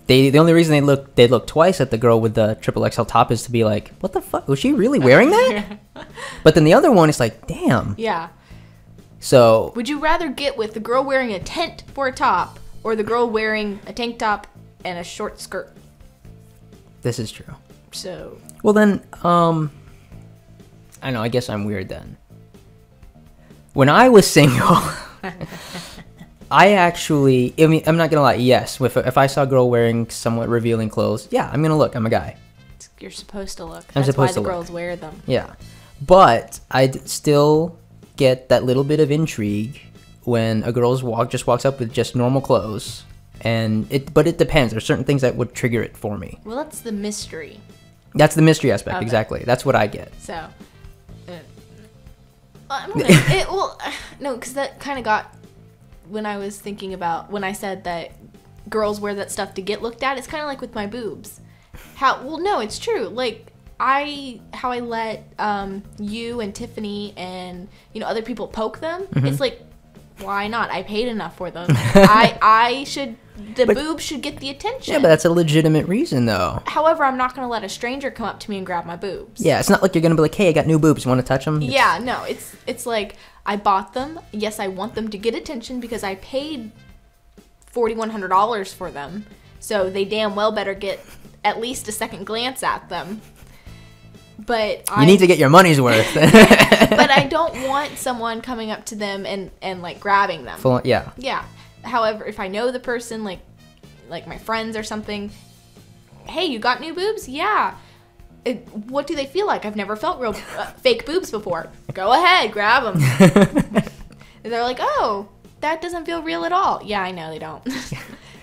The only reason they look twice at the girl with the XXL top is to be like, what the fuck? Was she really wearing that? But then the other one is like, damn. Yeah. So... would you rather get with the girl wearing a tent for a top or the girl wearing a tank top and a short skirt? This is true. So... well then, I don't know, I guess I'm weird then. When I was single... I'm not gonna lie, yes, if I saw a girl wearing somewhat revealing clothes, yeah, I'm gonna look, I'm a guy. You're supposed to look. That's why the girls wear them. Yeah. But I'd still get that little bit of intrigue when a girl just walks up with just normal clothes, but it depends. There's certain things that would trigger it for me. Well, that's the mystery. That's the mystery aspect, exactly. That's what I get. So, I don't know. No, because that kind of got... when I was thinking about when I said that girls wear that stuff to get looked at, it's kind of like with my boobs. No, it's true. Like how I let you and Tiffany and other people poke them. It's like, why not? I paid enough for them. Boobs should get the attention. Yeah, but that's a legitimate reason though. However, I'm not gonna let a stranger come up to me and grab my boobs. Yeah, it's not like you're gonna be like, hey, I got new boobs, want to touch them? Yeah, no, it's like, I bought them. Yes, I want them to get attention because I paid $4,100 for them. So they damn well better get at least a second glance at them. But you need to get your money's worth. But I don't want someone coming up to them and like grabbing them. Yeah. Yeah. However, if I know the person, like like my friends or something, hey, you got new boobs? Yeah. What do they feel like? I've never felt real fake boobs before. Go ahead, grab them. And they're like, oh, that doesn't feel real at all. Yeah, I know they don't.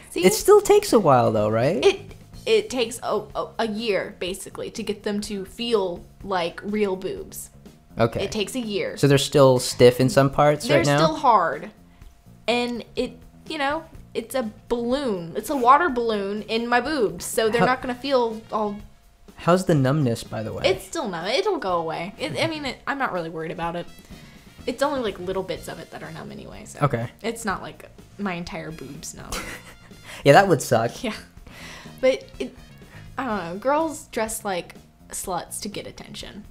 See? It still takes a while though, right? It takes a year basically to get them to feel like real boobs. Okay. It takes a year. So they're still stiff in some parts They're right now? They're still hard. And it's a balloon. It's a water balloon in my boobs. So they're not going to feel all... How's the numbness, by the way? It's still numb. It'll go away. I'm not really worried about it. It's only like little bits of it that are numb anyway. So okay. It's not like my entire boobs numb. Yeah, that would suck. Yeah. But I don't know. Girls dress like sluts to get attention.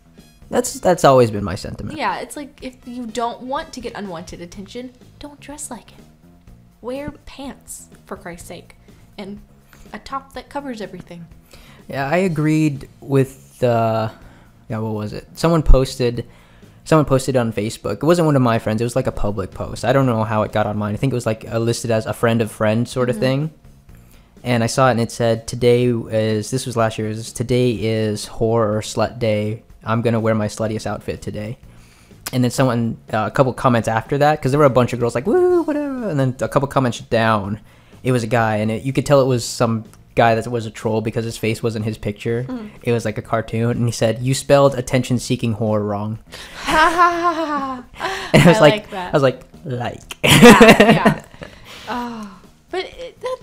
That's always been my sentiment. Yeah, it's like if you don't want to get unwanted attention, don't dress like it. Wear pants, for Christ's sake, and a top that covers everything. Yeah, I agreed with what was it? Someone posted on Facebook. It wasn't one of my friends. It was like a public post. I don't know how it got on mine. I think it was like listed as a friend of friend sort of thing. And I saw it and it said, today was last year, today is whore or slut day. I'm going to wear my sluttiest outfit today. And then someone, a couple comments after that, because there were a bunch of girls like, woo, whatever. And then a couple comments down, it was a guy. And you could tell it was some guy that was a troll because his face wasn't his picture. It was like a cartoon. And he said, you spelled attention-seeking whore wrong. And I was like, that. I was like. Yeah. Oh. But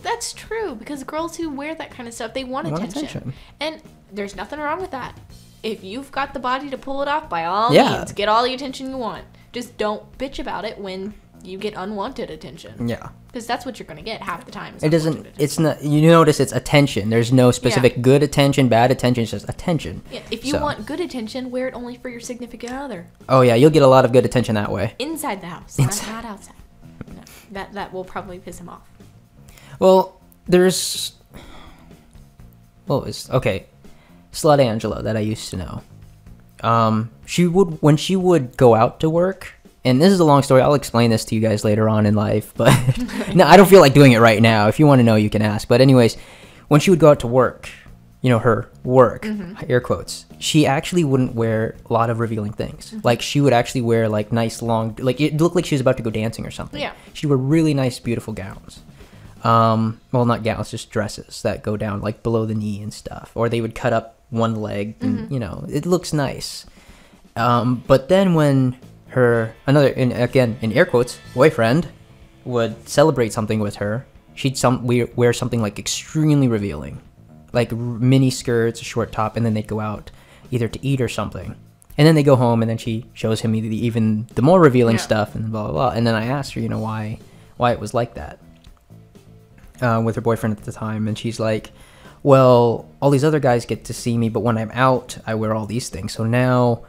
that's true, because girls who wear that kind of stuff, they want attention. And there's nothing wrong with that. If you've got the body to pull it off, by all means, get all the attention you want. Just don't bitch about it when you get unwanted attention. Yeah. Because that's what you're going to get half the time. It doesn't, it's not, you notice it's attention. There's no specific good attention, bad attention, it's just attention. Yeah, if you want good attention, wear it only for your significant other. Oh yeah, you'll get a lot of good attention that way. Inside the house, not outside. No, that will probably piss him off. Well, there's... Slut Angela that I used to know. When she would go out to work, and this is a long story, I'll explain this to you guys later on in life, but no, I don't feel like doing it right now. If you want to know, you can ask. But anyways, when she would go out to work, her work, air quotes, she actually wouldn't wear a lot of revealing things. Like, she would actually wear, like, nice long... Like, it looked like she was about to go dancing or something. Yeah. She'd wear really nice, beautiful gowns. Well, not gowns, just dresses that go down, like, below the knee and stuff. Or they would cut up one leg, and, it looks nice. But then when in air quotes, boyfriend would celebrate something with her, she'd wear something, like, extremely revealing. Like, mini skirts, a short top, and then they'd go out either to eat or something. And then they go home, and then she shows him even the more revealing stuff, and blah, blah, blah. And then I asked her, why it was like that with her boyfriend at the time. And she's like, well, all these other guys get to see me, but when I'm out, I wear all these things. So now,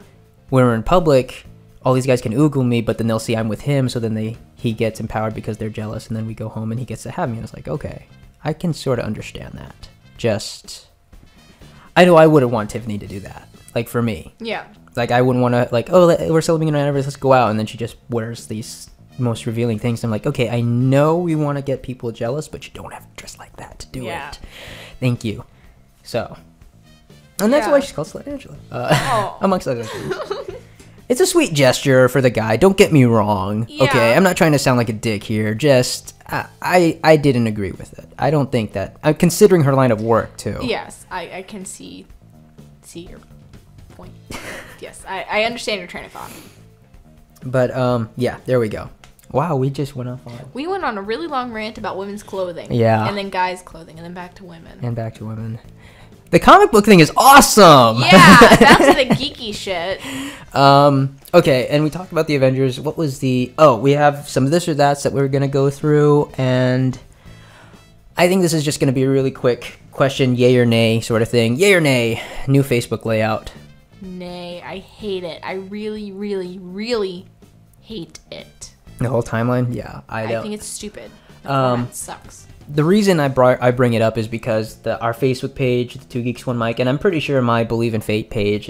when we're in public, all these guys can oogle me, but then they'll see I'm with him, so then he gets empowered because they're jealous, and then we go home, and he gets to have me. And I was like, okay, I can sort of understand that. I know I wouldn't want Tiffany to do that. Like, for me. Yeah. Like, I wouldn't want to, like, oh, we're celebrating our anniversary, let's go out. And then she just wears these most revealing things. I'm like, okay, I know we want to get people jealous, but you don't have to dress like that to do it. Thank you. So. And that's why she's called Slut Angela. Amongst other things. It's a sweet gesture for the guy. Don't get me wrong. Yeah. Okay, I'm not trying to sound like a dick here. Just, I didn't agree with it. I don't think that... I'm considering her line of work, too. Yes, I can see your point. Yes, I understand your train of thought. But, yeah, there we go. Wow, we just went off on... We went on a really long rant about women's clothing. Yeah. And then guys' clothing, and then back to women. And back to women. The comic book thing is awesome! Yeah, that's the geeky shit. Okay, and we talked about the Avengers. What was the... Oh, we have some of this or that we're going to go through, and I think this is just going to be a really quick question, yay or nay sort of thing. Yay or nay, new Facebook layout? Nay, I hate it. I really, really, really hate it. The whole timeline? Yeah, I think it's stupid. The format sucks. The reason I bring it up is because our Facebook page, the Two Geeks One Mic, and I'm pretty sure my Believe in Fate page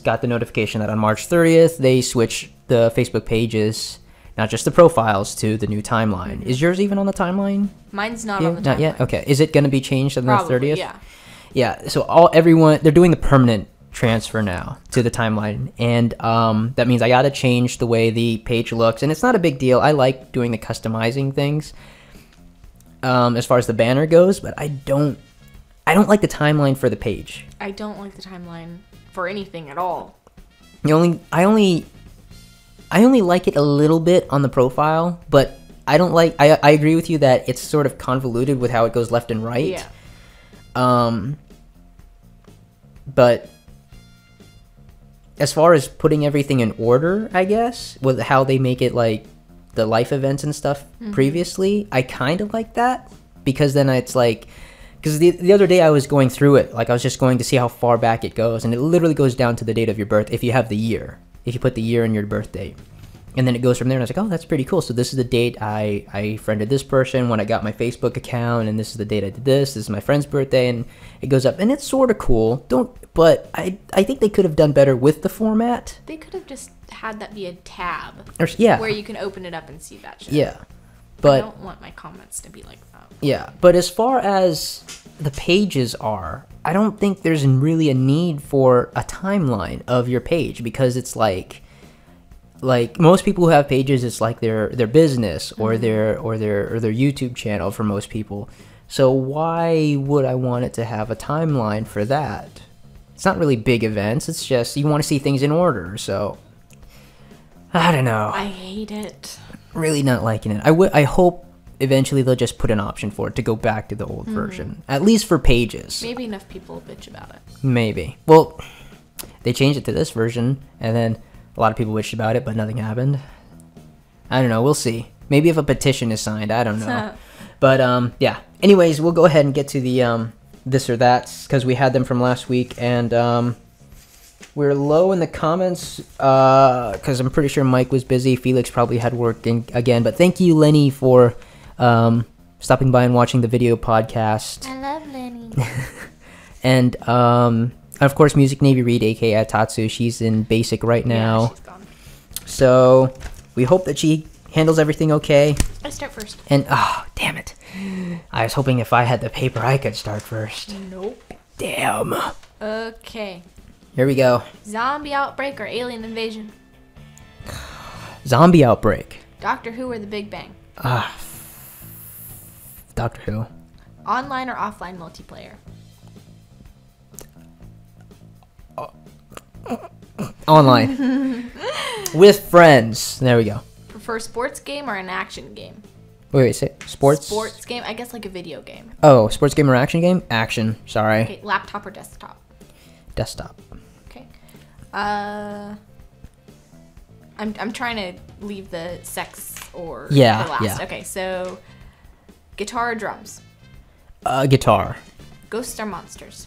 got the notification that on March 30th they switched the Facebook pages not just the profiles, to the new timeline. Is yours even on the timeline? Mine's not on the timeline. Not yet? Okay. Is it going to be changed on the 30th? Yeah. Yeah. So everyone, they're doing the permanent transfer now to the timeline. And that means I got to change the way the page looks. And it's not a big deal. I like doing the customizing things as far as the banner goes, but I don't like the timeline for the page. I don't like the timeline for anything at all. I only like it a little bit on the profile, but I don't like. I agree with you that it's sort of convoluted with how it goes left and right. Yeah. But as far as putting everything in order, I guess, with how they make it like the life events and stuff previously, I kind of like that, because then it's like, because the other day I was going through it, like I was just going to see how far back it goes, and it literally goes down to the date of your birth if you have the year. If you put the year in your birth date, and then it goes from there, and I was like, oh, that's pretty cool. So this is the date I friended this person when I got my Facebook account, and this is the date I did this. This is my friend's birthday, and it goes up, and it's sort of cool. But I think they could have done better with the format. They could have just had that be a tab. Yeah. Where you can open it up and see that shit. Yeah. But I don't want my comments to be like that. Yeah, but as far as the pages are, I don't think there's really a need for a timeline of your page, because it's like most people who have pages, it's like their business or their YouTube channel for most people. So why would I want it to have a timeline for that? It's not really big events. It's just you want to see things in order. So I don't know. I hate it. Really not liking it. I hope eventually they'll just put an option for it to go back to the old version, at least for pages. Maybe enough people bitch about it. Maybe. Well, they changed it to this version, and then a lot of people bitched about it, but nothing happened. I don't know. We'll see. Maybe if a petition is signed, I don't know. But yeah. Anyways, we'll go ahead and get to the this or that's, because we had them from last week, and we're low in the comments because I'm pretty sure Mike was busy. Felix probably had work again. But thank you, Lenny, for stopping by and watching the video podcast. I love Lenny. And of course, Music Navy Reed, aka Tatsu. She's in basic right now. Yeah, she's gone. So we hope that she handles everything okay. I start first. And damn it! I was hoping if I had the paper, I could start first. Nope. Damn. Okay. Here we go. Zombie outbreak or alien invasion? Zombie outbreak. Doctor Who or The Big Bang? Doctor Who. Online or offline multiplayer? Online. With friends. There we go. Prefer sports game or an action game? Wait, say sports? Sports game? I guess like a video game. Oh, sports game or action game? Action. Sorry. Okay, laptop or desktop? Desktop. Okay. I'm trying to leave the sex or the last. Yeah. Okay, so guitar or drums? Guitar. Ghosts or monsters?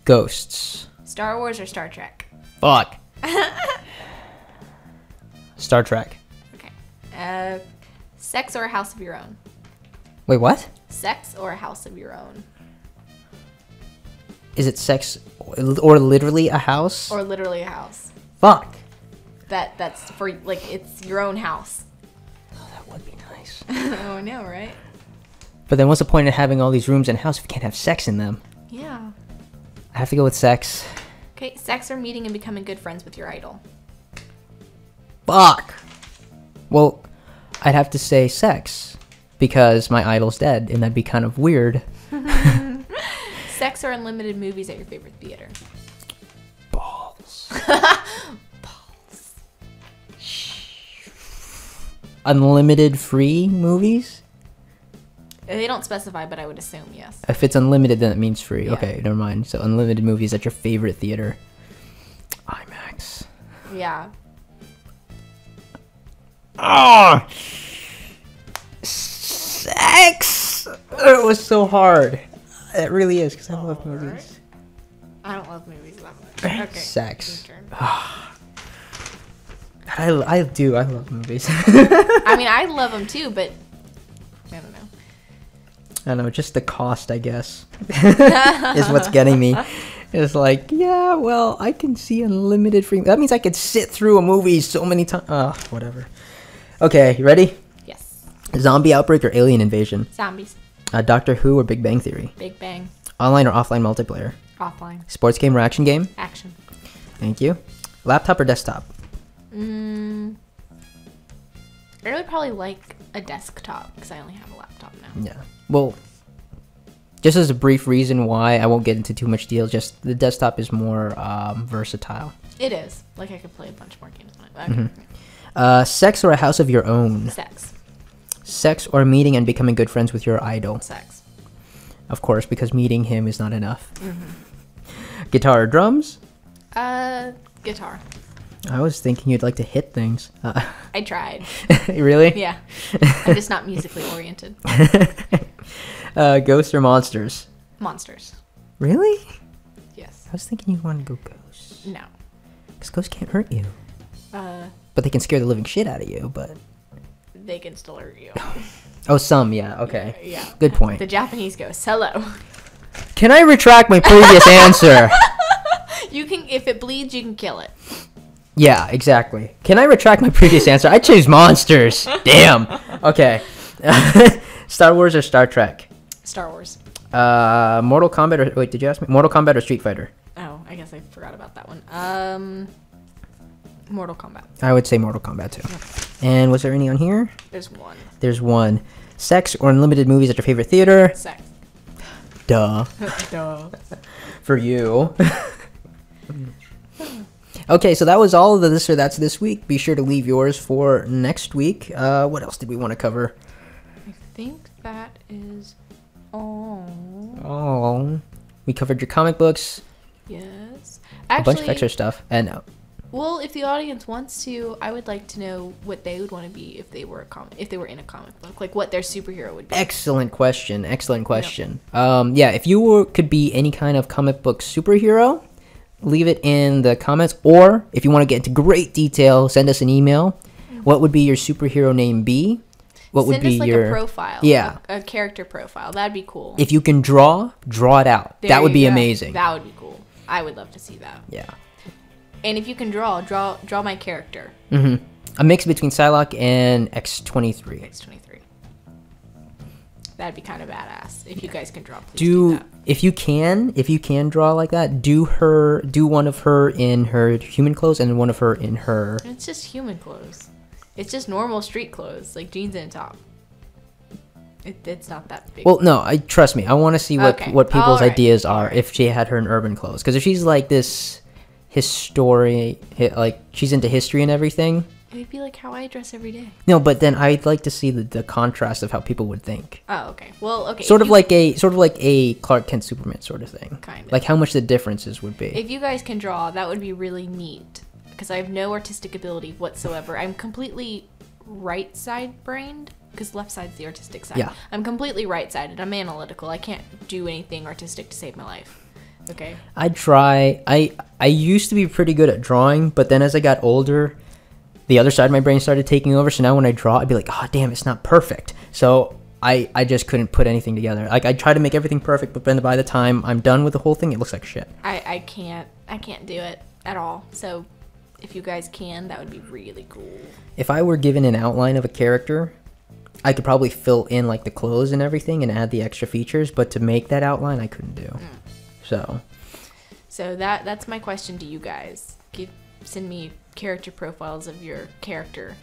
Ghosts. Star Wars or Star Trek? Fuck. Star Trek. Okay. Sex or a house of your own? Wait, what? Sex or a house of your own? Is it sex or literally a house? Or literally a house. Fuck. That's for, like, it's your own house. Oh, that would be nice. Oh, I know, right? But then what's the point of having all these rooms in a house if you can't have sex in them? Yeah. I have to go with sex. Okay, sex or meeting and becoming good friends with your idol? Fuck. Well, I'd have to say sex, because my idol's dead, and that'd be kind of weird. Sex or unlimited movies at your favorite theater? Balls. Balls. Unlimited free movies? They don't specify, but I would assume yes. If it's unlimited, then it means free. Yeah. Okay, never mind. So unlimited movies at your favorite theater. IMAX. Yeah. Oh! Sex! It was so hard. It really is, because I love movies. I don't love movies that much. Okay. Sex. Your turn. I do. I love movies. I mean, I love them too, but I don't know. I don't know, just the cost, I guess, is what's getting me. It's like, yeah, well, I can see unlimited free. That means I could sit through a movie so many times. Whatever. Okay, you ready? Yes. Zombie outbreak or alien invasion? Zombies. Doctor Who or Big Bang Theory? Big Bang. Online or offline multiplayer? Offline. Sports game or action game? Action. Thank you. Laptop or desktop? I really probably like a desktop because I only have a laptop now. Yeah. Well, just as a brief reason why, I won't get into too much detail, just the desktop is more versatile. It is. Like, I could play a bunch more games on it. Okay. Sex or a house of your own? Sex. Sex or meeting and becoming good friends with your idol? Sex. Of course, because meeting him is not enough. Guitar or drums? Guitar. I was thinking you'd like to hit things. I tried. Really? Yeah. I'm just not musically oriented. Ghosts or monsters? Monsters. Really? Yes. I was thinking you wanted to go ghosts. No. Because ghosts can't hurt you. But they can scare the living shit out of you, but... They can still hurt you. Oh, some, yeah, okay. Yeah. Good point. The Japanese ghosts. Hello. Can I retract my previous answer? You can, if it bleeds, you can kill it. Yeah, exactly. Can I retract my previous answer? I choose monsters. Damn. Okay. Star Wars or Star Trek? Star Wars. Mortal Kombat or... Wait, did you ask me? Mortal Kombat or Street Fighter? Oh, I guess I forgot about that one. Mortal Kombat. I would say Mortal Kombat too. Yep. And was there any on here? There's one. There's one. Sex or unlimited movies at your favorite theater? Sex. Duh. Duh. For you. Okay, so that was all of the This or That's this week. Be sure to leave yours for next week. What else did we want to cover? I think that is all. Oh. We covered your comic books. Yes. A bunch of extra stuff. And well, if the audience wants to, I would like to know what they would want to be if they were in a comic book, like what their superhero would be. Excellent question. Excellent question. Yeah, if you could be any kind of comic book superhero, leave it in the comments, or if you want to get into great detail, send us an email. What would be your superhero name be? What would be Send us your a profile? Yeah, a character profile. That'd be cool. If you can draw it out. That would be amazing. That would be cool. I would love to see that. Yeah. And if you can draw my character. A mix between Psylocke and X-23. X-23. That'd be kind of badass. If you guys can draw, please do that. If you can draw like that, do one of her in her human clothes and one of her in her... It's just human clothes. It's just normal street clothes, like jeans and a top. It's not that big. Well, no, trust me. I want to see what people's ideas are if she had her in urban clothes. Because if she's like this like she's into history and everything... It'd be like how I dress every day. No, but then I'd like to see the contrast of how people would think. Oh, okay. Well, okay. Sort of like a Clark Kent Superman sort of thing. Kind of. Like how much the differences would be. If you guys can draw, that would be really neat. Because I have no artistic ability whatsoever. I'm completely right side brained. Because left side's the artistic side. Yeah. I'm completely right sided. I'm analytical. I can't do anything artistic to save my life. Okay. I'd try. I used to be pretty good at drawing, but then as I got older, the other side of my brain started taking over. So now when I draw, I'd be like, oh, damn, it's not perfect. So I just couldn't put anything together. Like, I try to make everything perfect, but then by the time I'm done with the whole thing, it looks like shit. I can't do it at all. So if you guys can, that would be really cool. If I were given an outline of a character, I could probably fill in like the clothes and everything and add the extra features, but to make that outline, I couldn't do. So that's my question to you guys. Send me character profiles of your character,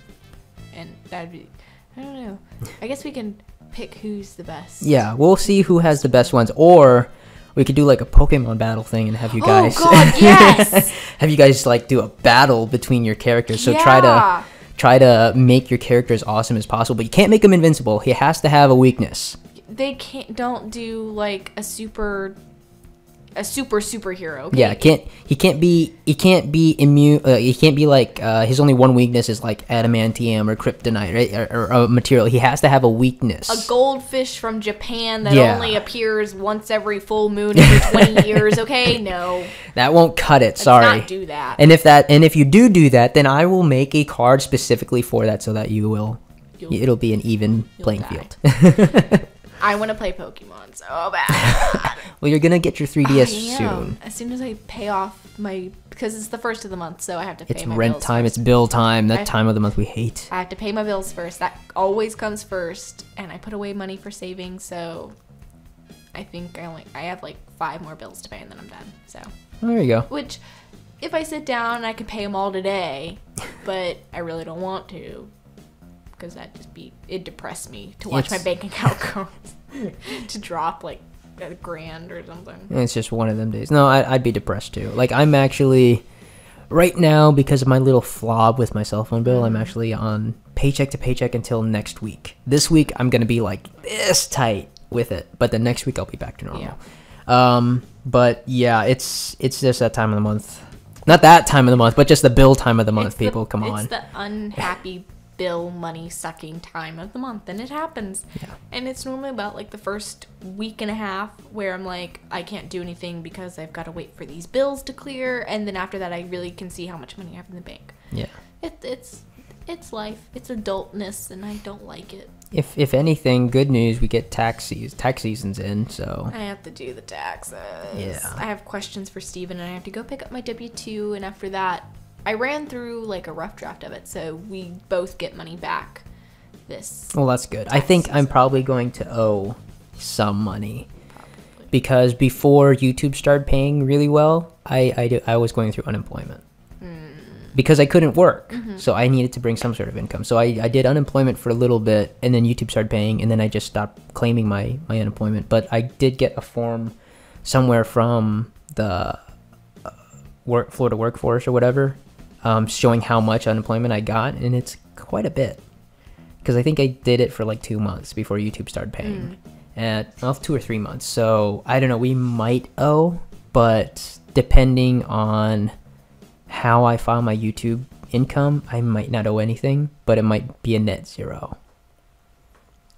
and that'd be, I don't know. I guess we can pick who's the best. Yeah, we'll see who has the best ones, or we could do like a Pokemon battle thing and have you guys. Oh God, yes. Have you guys like do a battle between your characters. So yeah. try to make your character as awesome as possible, but you can't make him invincible. He has to have a weakness. They don't do like a superhero. Okay? Yeah, he can't be immune. He can't be like his only one weakness is like adamantium or kryptonite, right? Or a material. He has to have a weakness. A goldfish from Japan that only appears once every full moon every 20 years. Okay, no, that won't cut it. Sorry, let's not do that. And if you do that, then I will make a card specifically for that, so that it'll be an even playing field. I want to play Pokemon so bad. Well, you're gonna get your 3DS I am. soon. As soon as I pay off my, because it's the first of the month, so I have to pay It's my rent bills time. first. It's bill time. That time of the month we hate. I have to pay my bills first. That always comes first, and I put away money for savings. So I think I have like 5 more bills to pay, and then I'm done. So Well, there you go. which, if I sit down, I could pay them all today, but I really don't want to, because it'd depress me to watch my bank account go to drop like $1,000 or something. It's just one of them days. No, I'd be depressed too. Like, I'm actually right now, because of my little flob with my cell phone bill, I'm actually on paycheck to paycheck until next week. This week I'm gonna be like this tight with it, but the next week I'll be back to normal. Yeah. But yeah, it's just that time of the month. Not that time of the month, but just the bill time of the month. Come on. It's the unhappy bill money sucking time of the month, and it happens. Yeah. And it's normally about like the first week and a half where I'm like, I can't do anything because I've got to wait for these bills to clear, and then after that I really can see how much money I have in the bank. Yeah. It's life. It's adultness, and I don't like it. If anything, good news, we get tax season's in, so I have to do the taxes. Yeah. I have questions for Steven, and I have to go pick up my W-2, and after that, I ran through like a rough draft of it, so we both get money back this. well, that's good. I think I'm probably going to owe some money Probably. because before YouTube started paying really well, I was going through unemployment. Because I couldn't work, so I needed to bring some sort of income. So I did unemployment for a little bit, and then YouTube started paying, and then I just stopped claiming my unemployment. But I did get a form somewhere from the Florida Workforce or whatever, showing how much unemployment I got, and it's quite a bit. Because I think I did it for like 2 months before YouTube started paying, and 2 or 3 months. So I don't know. We might owe, but depending on how I file my YouTube income, I might not owe anything, but it might be a net zero.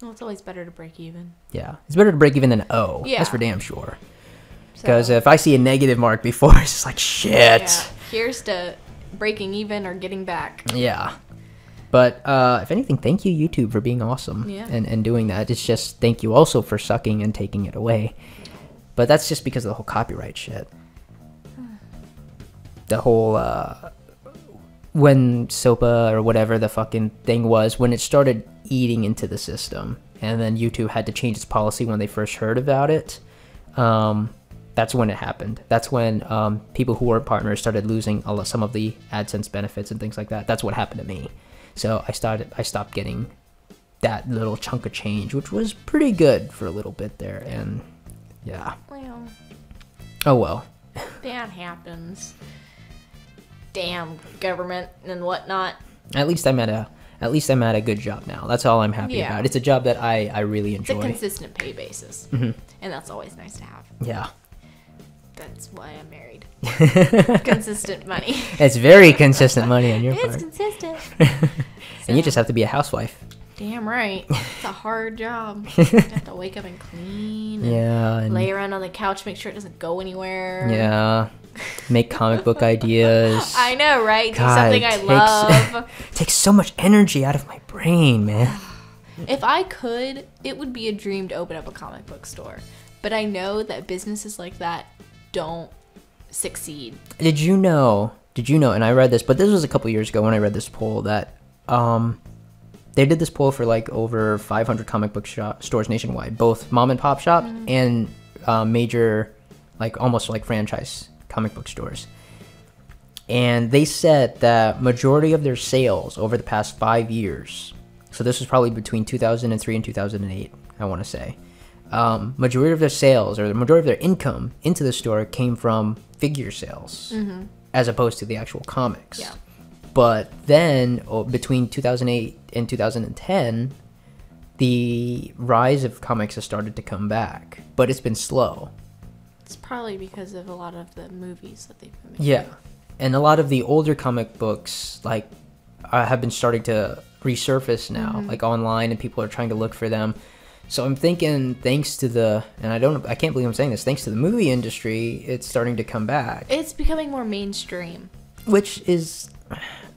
Well, it's always better to break even. Yeah, it's better to break even than owe. Yeah. That's for damn sure. So, Because if I see a negative mark before, it's just like shit. yeah, here's to breaking even or getting back. Yeah. But if anything, thank you YouTube for being awesome Yeah. and doing that. It's just thank you also for sucking and taking it away. But that's just because of the whole copyright shit. The whole when SOPA or whatever the fucking thing was, when it started eating into the system, and then YouTube had to change its policy when they first heard about it. That's when it happened. That's when people who weren't partners started losing some of the AdSense benefits and things like that. That's what happened to me. So I stopped getting that little chunk of change, which was pretty good for a little bit there. And yeah. Well, Oh well. that happens. Damn government and whatnot. At least I'm at a good job now. That's all I'm happy Yeah. about. It's a job that I really It's a enjoy. consistent pay basis, Mhm. and that's always nice to have. Yeah. That's why I'm married. Consistent money. It's very consistent money on your It's part. consistent. And you just have to be a housewife. Damn right. It's a hard job. You have to wake up and clean. And Yeah. And lay around on the couch, make sure it doesn't go anywhere. yeah. Make comic book ideas. I know, right? God, Do something I love. Takes so much energy out of my brain, man. If I could, it would be a dream to open up a comic book store. But I know that businesses like that don't succeed. Did you know, and I read this, but this was a couple years ago when I read this poll, that they did this poll for like over 500 comic book stores nationwide, both mom and pop shops and major, like almost like franchise comic book stores. And they said that majority of their sales over the past 5 years, so this was probably between 2003 and 2008, I want to say, majority of their sales or the majority of their income into the store came from figure sales as opposed to the actual comics. Yeah. But then between 2008 and 2010, the rise of comics has started to come back, but it's been slow. It's probably because of a lot of the movies that they've been making. Yeah. And a lot of the older comic books like have been starting to resurface now, like online, and people are trying to look for them. So I'm thinking, thanks to the, and I can't believe I'm saying this, thanks to the movie industry, it's starting to come back. It's becoming more mainstream. Which is,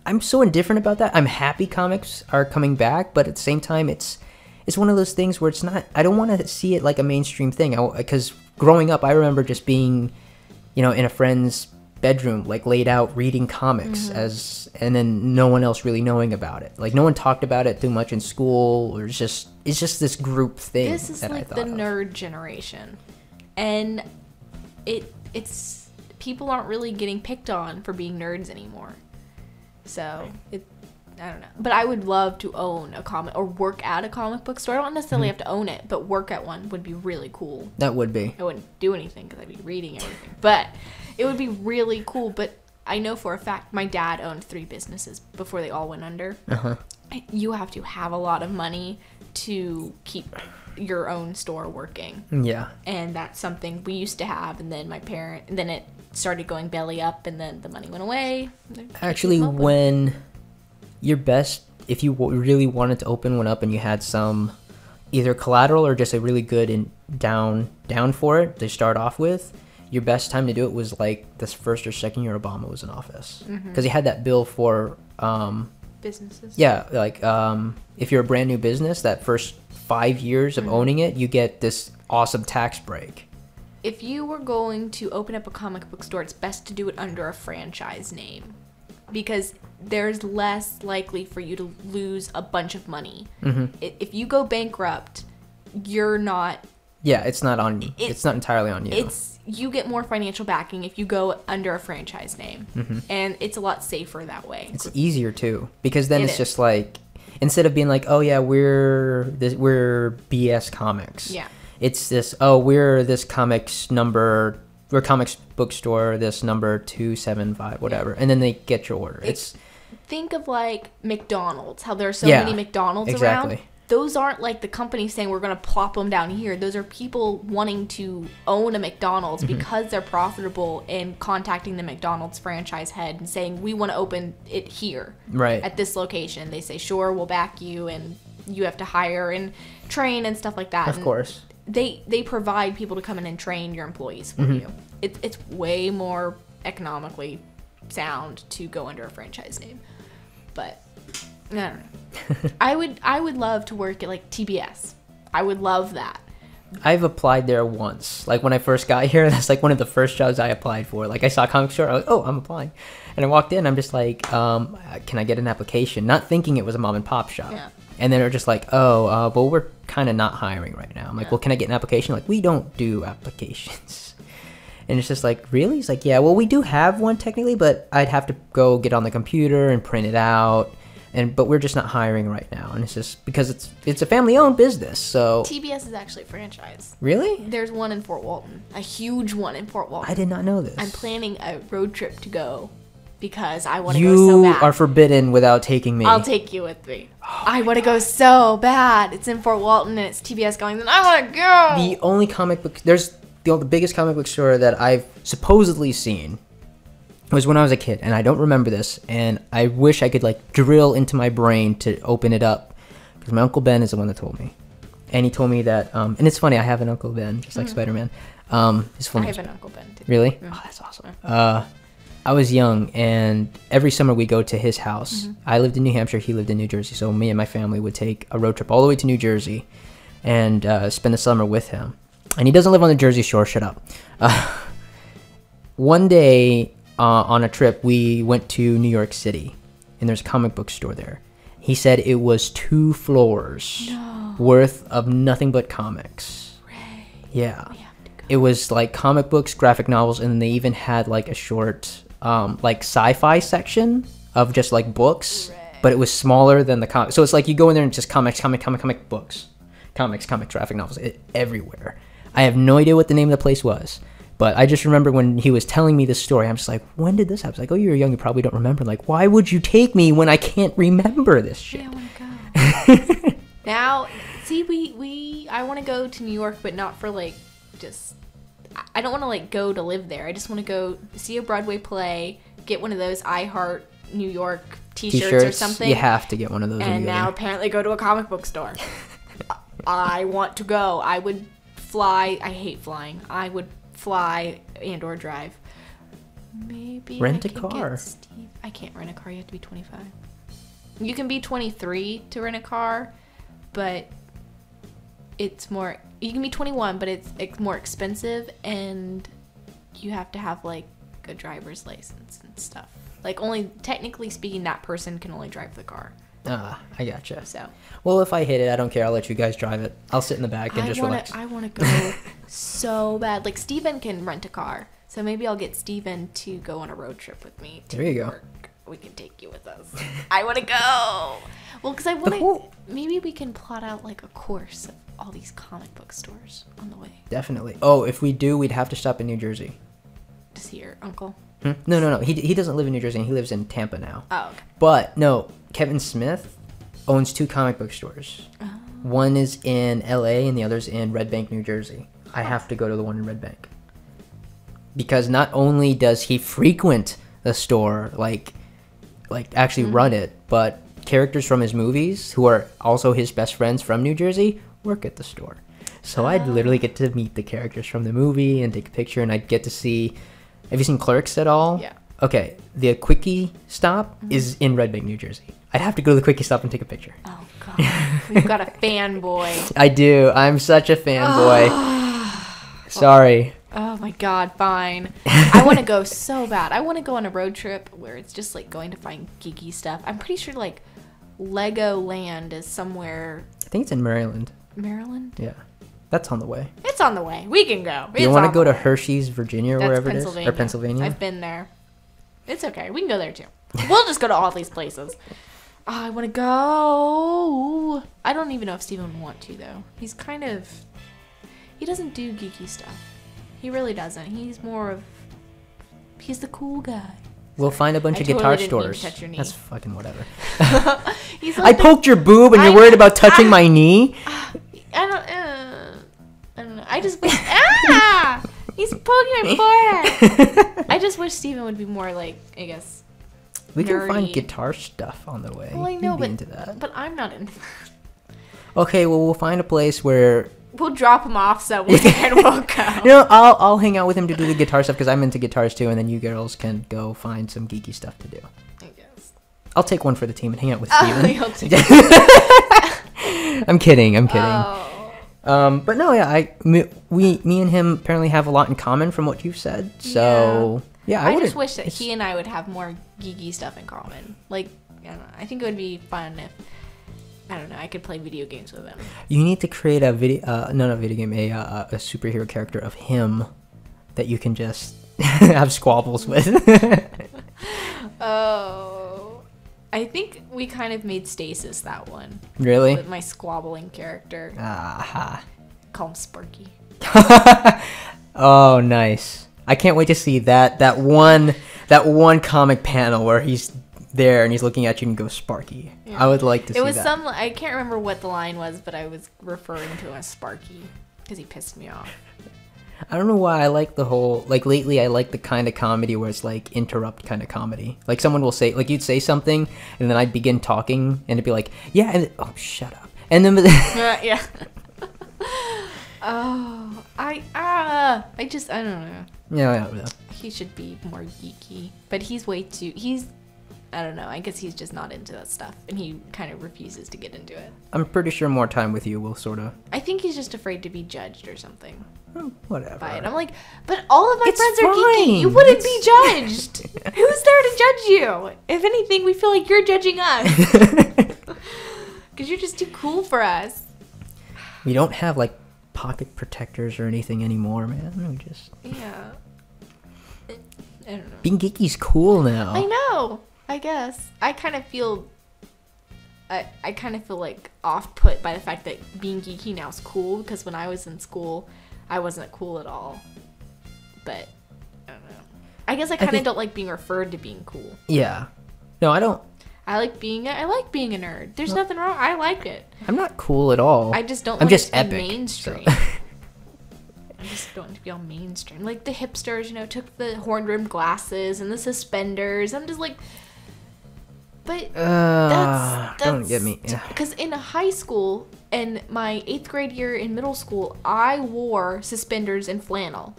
I'm so indifferent about that. I'm happy comics are coming back, but at the same time, it's it's one of those things where it's not. I don't want to see it like a mainstream thing. Because growing up, I remember just being, in a friend's bedroom, like laid out reading comics and then no one else really knowing about it. Like no one talked about it too much in school, or it's just this group thing. This is that like I thought the of. nerd generation, and it's people aren't really getting picked on for being nerds anymore. So I don't know, but I would love to own a comic or work at a comic book store. I don't necessarily have to own it, but work at one would be really cool. That would be. I wouldn't do anything because I'd be reading everything, but it would be really cool. But I know for a fact my dad owned 3 businesses before they all went under. You have to have a lot of money to keep your own store working. Yeah. And that's something we used to have, and then then it started going belly up, and then the money went away. Actually, when if you really wanted to open one up and you had some either collateral or just a really good down for it to start off with, your best time to do it was like this first or second year Obama was in office, because he had that bill for businesses. Yeah, like if you're a brand new business, that first 5 years of owning it, you get this awesome tax break. If you were going to open up a comic book store, it's best to do it under a franchise name, because there's less likely for you to lose a bunch of money. If you go bankrupt, you're not... Yeah, it's not on you. It's not entirely on you. You get more financial backing if you go under a franchise name, and it's a lot safer that way. It's easier too, because then it's just like, instead of being like, oh yeah, we're BS Comics. Yeah. It's this, oh, we're comics book store, this number 275, whatever, and then they get your order. Think of like McDonald's, how there are so many McDonald's around. Those aren't like the company saying we're going to plop them down here. Those are people wanting to own a McDonald's because they're profitable and contacting the McDonald's franchise head and saying, we want to open it here, right, at this location. They say, sure, we'll back you, and you have to hire and train and stuff like that. Of course. They provide people to come in and train your employees for you. It's way more economically sound to go under a franchise name. But I don't know. I would love to work at like TBS. I would love that. I've applied there once. Like when I first got here, that's like one of the first jobs I applied for. Like I saw a comic store, I was like, oh, I'm applying. And I walked in, I'm just like, can I get an application? Not thinking it was a mom and pop shop. Yeah. And then they're just like, oh, well, we're kind of not hiring right now. I'm like, well, can I get an application? Like, we don't do applications. And it's just like, really? He's like, yeah, well, we do have one technically, but I'd have to go get on the computer and print it out. But we're just not hiring right now. And it's just because it's a family-owned business, so... TBS is actually a franchise. Really? There's one in Fort Walton. A huge one in Fort Walton. I did not know this. I'm planning a road trip to go because I want to go so bad. You are forbidden without taking me. I'll take you with me. Oh, I want to go so bad. It's in Fort Walton, and it's TBS going, then I want to go! The only comic book... There's the biggest comic book store that I've supposedly seen was when I was a kid, and I don't remember this, and I wish I could like drill into my brain to open it up, because my Uncle Ben is the one that told me, and he told me that, and it's funny, I have an Uncle Ben, just like Spider-Man. His full I have an Uncle Ben too. Really? Oh, that's awesome. I was young, and every summer we go to his house. I lived in New Hampshire, he lived in New Jersey, so me and my family would take a road trip all the way to New Jersey and spend the summer with him. And he doesn't live on the Jersey Shore, shut up. One day, on a trip, we went to New York City, and there's a comic book store there. He said it was 2 floors worth of nothing but comics. Ray, yeah. It was like comic books, graphic novels, and they even had like a short like sci-fi section of just like books, but it was smaller than the comic. So it's like you go in there and just comic books. Comics, graphic novels, everywhere. I have no idea what the name of the place was. But I just remember when he was telling me this story, I'm just like, when did this happen? Like, oh, you were young, you probably don't remember. Like, why would you take me when I can't remember this shit? Yeah, I want to go. Now, see, I want to go to New York, but not for, like, just... I don't want to, like, go to live there. I just want to go see a Broadway play, get one of those I Heart New York t-shirts or something. You have to get one of those. And now apparently go to a comic book store. I want to go. I would fly. I hate flying. I would fly and or drive. Maybe rent a car. I can't rent a car. You have to be 25. You can be 23 to rent a car, but it's more, you can be 21, but it's more expensive, and you have to have like a driver's license and stuff. Like, only, technically speaking, that person can only drive the car. Ah, I gotcha. So, well, if I hit it, I don't care. I'll let you guys drive it. I'll sit in the back and relax. I want to go so bad. Like, Steven can rent a car, so maybe I'll get Steven to go on a road trip with me to There you go. work. We can take you with us. I want to go. Well, because I want to. Maybe we can plot out like a course of all these comic book stores on the way. Definitely. Oh, if we do, we'd have to stop in New Jersey. To see your uncle. No. He doesn't live in New Jersey. He lives in Tampa now. Oh, okay. But no, Kevin Smith owns 2 comic book stores. Oh. One is in LA and the other's in Red Bank, New Jersey. I have to go to the one in Red Bank. Because not only does he frequent the store, like actually run it, but characters from his movies who are also his best friends from New Jersey work at the store. So I'd literally get to meet the characters from the movie and take a picture, and I'd get to see. Have you seen Clerks at all? Yeah. Okay, the Quickie stop is in Red Bank, New Jersey. I'd have to go to the Quickie stop and take a picture. Oh god, we've got a fanboy. I do. I'm such a fanboy. Sorry. Oh my god, fine. I want to go so bad. I want to go on a road trip where it's just like going to find geeky stuff. I'm pretty sure like Legoland is somewhere. I think it's in Maryland. Maryland? Yeah. That's on the way. It's on the way. We can go. Do you want to go to Hershey's, Virginia, or That's wherever Pennsylvania. it is? Or Pennsylvania? I've been there. It's okay. We can go there too. We'll just go to all these places. Oh, I want to go. I don't even know if Steven would want to, though. He's kind of... He doesn't do geeky stuff. He really doesn't. He's more of... He's the cool guy. We'll find a bunch of guitar stores. Touch your knee. That's fucking whatever. He's I like poked your boob and you're worried about touching my knee? I don't know. I just wish... He's poking my forehead. I just wish Steven would be more like, I guess, we can find nerdy. guitar stuff on the way. Well, I know, You'd be into that. but I'm not into that. Okay, well, we'll find a place where... We'll drop him off somewhere and we'll go. You know, I'll hang out with him to do the guitar stuff because I'm into guitars too, and then you girls can go find some geeky stuff to do. I guess. I'll take one for the team and hang out with Oh, Steven. you'll take I'm kidding. Oh. But no, yeah, me and him apparently have a lot in common from what you've said. So yeah, I just wish that he and I would have more geeky stuff in common. Like, I don't know. I think it would be fun if, I don't know, I could play video games with him. You need to create a a superhero character of him that you can just have squabbles with. Oh, I think we kind of made Stasis that one. Really? With my squabbling character. Aha. Call him Sparky. Oh, nice. I can't wait to see that one comic panel where he's there and he's looking at you and goes Sparky. Yeah. I would like to see that. It was I can't remember what the line was, but I was referring to him as Sparky because he pissed me off. I don't know why I like the whole, like, lately I like the kind of comedy where it's like interrupt kind of comedy. Like someone will say, like, you'd say something and then I'd begin talking and it'd be like, yeah, and oh, shut up. And then yeah. Oh, I don't know. Yeah. He should be more geeky, but he's I don't know. I guess he's just not into that stuff, and he kind of refuses to get into it. I'm pretty sure more time with you will sort of... I think he's just afraid to be judged or something. Whatever. By it. I'm like, but all of my friends are fine. geeky. You wouldn't be judged. Who's there to judge you? If anything, we feel like you're judging us. Because you're just too cool for us. We don't have, like, pocket protectors or anything anymore, man. We just... Yeah. I don't know. Being geeky's cool now. I know. I guess. I kind of feel like off-put by the fact that being geeky now is cool, because when I was in school, I wasn't cool at all. But I don't know. I guess I kind of don't like being referred to being cool. Yeah. No, I don't. I like being a nerd. There's nothing wrong. I like it. I'm not cool at all. I just don't I'm want just it to epic, be mainstream. so. I just don't want to be all mainstream. Like the hipsters, took the horn-rimmed glasses and the suspenders. I'm just like... But that's don't get me. Because in high school and my 8th grade year in middle school, I wore suspenders and flannel.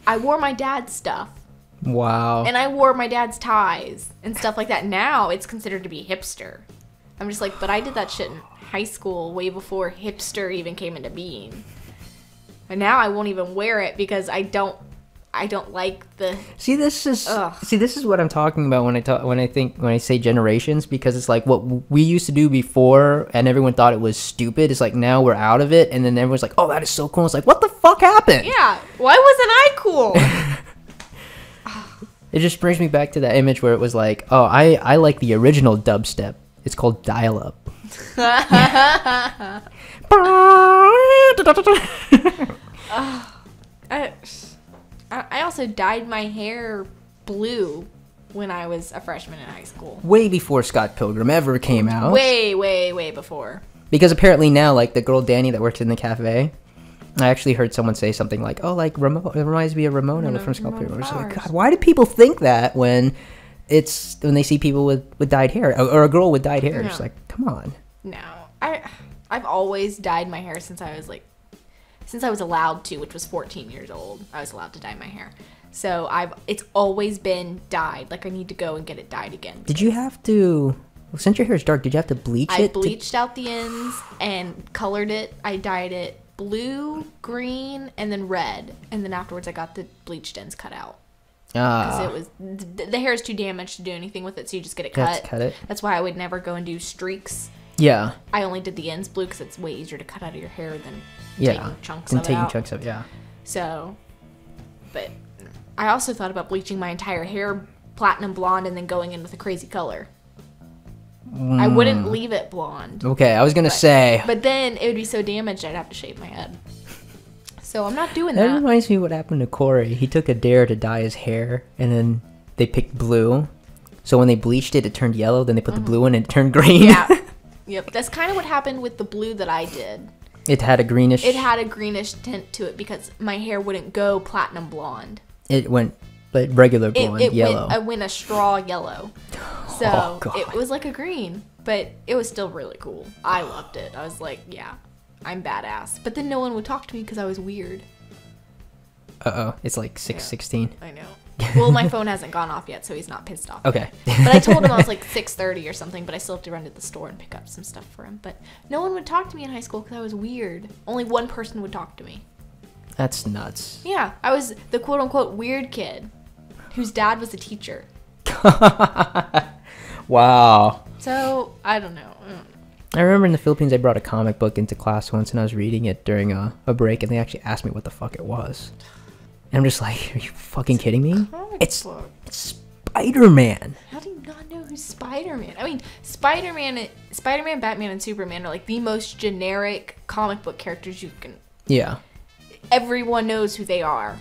I wore my dad's stuff. Wow. And I wore my dad's ties and stuff like that. Now it's considered to be hipster. I'm just like, but I did that shit in high school way before hipster even came into being. And now I won't even wear it because I don't like the. This is what I'm talking about when I say generations, because it's like what we used to do before and everyone thought it was stupid. It's like now we're out of it, and then everyone's like, oh, that is so cool. It's like, what the fuck happened? Yeah, why wasn't I cool? It just brings me back to that image where it was like, oh, I like the original dubstep. It's called dial-up. I also dyed my hair blue when I was a freshman in high school. Way before Scott Pilgrim ever came out. Way before. Because apparently now, like, the girl Danny that works in the cafe, I actually heard someone say something like, oh, like, it reminds me of Ramona from Scott Pilgrim. I was like, God, why do people think that when they see people with dyed hair, or a girl with dyed hair? No. It's like, come on. No. I've always dyed my hair since I was allowed to, which was 14 years old. I was allowed to dye my hair. So it's always been dyed. Like, I need to go and get it dyed again. Did you have to, since your hair is dark, did you have to bleach it? I bleached out the ends and colored it. I dyed it blue, green, and then red. And then afterwards I got the bleached ends cut out. Because the hair is too damaged to do anything with it, so you just get it cut. Cut it. That's why I would never go and do streaks. Yeah. I only did the ends blue because it's way easier to cut out of your hair than taking chunks of it. Yeah. So, but I also thought about bleaching my entire hair platinum blonde and then going in with a crazy color. I wouldn't leave it blonde. Okay, I was gonna say. But then it would be so damaged I'd have to shave my head. So I'm not doing that. That reminds me of what happened to Corey. He took a dare to dye his hair, and then they picked blue. So when they bleached it, it turned yellow. Then they put the blue in, and it turned green. Yeah. Yep. That's kind of what happened with the blue that I did. It had a greenish. It had a greenish tint to it because my hair wouldn't go platinum blonde. It went like regular blonde, yellow. I went a straw yellow. So God. it was like a green, but it was still really cool. I loved it. I was like, yeah, I'm badass. But then no one would talk to me because I was weird. Uh-oh. It's like 6:16. I know. Well, my phone hasn't gone off yet, so he's not pissed off. Okay. But I told him I was like 6:30 or something, but I still have to run to the store and pick up some stuff for him. But no one would talk to me in high school because I was weird. Only one person would talk to me. That's nuts. Yeah, I was the quote-unquote weird kid whose dad was a teacher. Wow. So, I don't know. I remember in the Philippines I brought a comic book into class once and I was reading it during a break and they actually asked me what the fuck it was. And I'm just like, are you fucking kidding me? It's Spider-Man. How do you not know who's Spider-Man? I mean, Spider-Man, Batman, and Superman are like the most generic comic book characters you can... Yeah. Everyone knows who they are.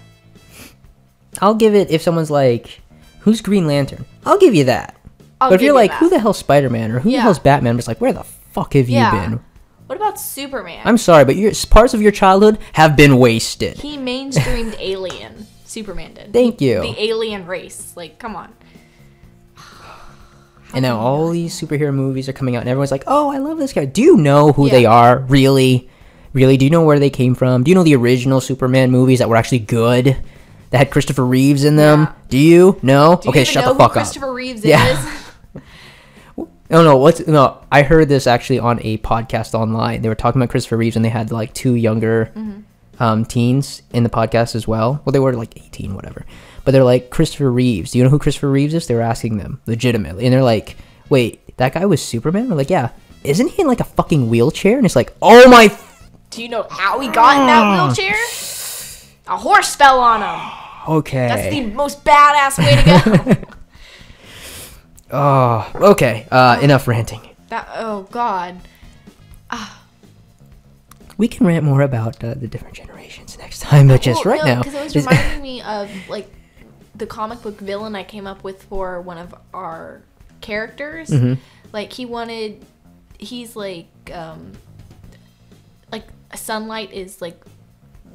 I'll give it if someone's like, who's Green Lantern? I'll give you that. But if you're like, who the hell's Spider-Man or who the hell's Batman? I'm just like, where the fuck have you been? What about Superman? I'm sorry, but parts of your childhood have been wasted. He mainstreamed Alien. Superman did. Thank you. The alien race. Like, come on. And now all these superhero movies are coming out and everyone's like, oh, I love this guy. Do you know who they are? Really? Really? Do you know where they came from? Do you know the original Superman movies that were actually good? That had Christopher Reeves in them? Yeah. Do you? No? Do you okay, shut the fuck up. Christopher Reeves is? No, I heard this actually on a podcast online. They were talking about Christopher Reeves and they had like two younger teens in the podcast as well. Well, they were like 18, whatever. But they're like, Christopher Reeves. Do you know who Christopher Reeves is? They were asking them legitimately. And they're like, wait, that guy was Superman? We're like, yeah. Isn't he in like a fucking wheelchair? And it's like, oh my... Do you know how he got in that wheelchair? A horse fell on him. Okay. That's the most badass way to go. Oh, okay. Enough ranting. Oh, God. We can rant more about the different generations next time, but just right now. Because it was reminding me of, like, the comic book villain I came up with for one of our characters. Mm-hmm. Like, he's like sunlight is, like,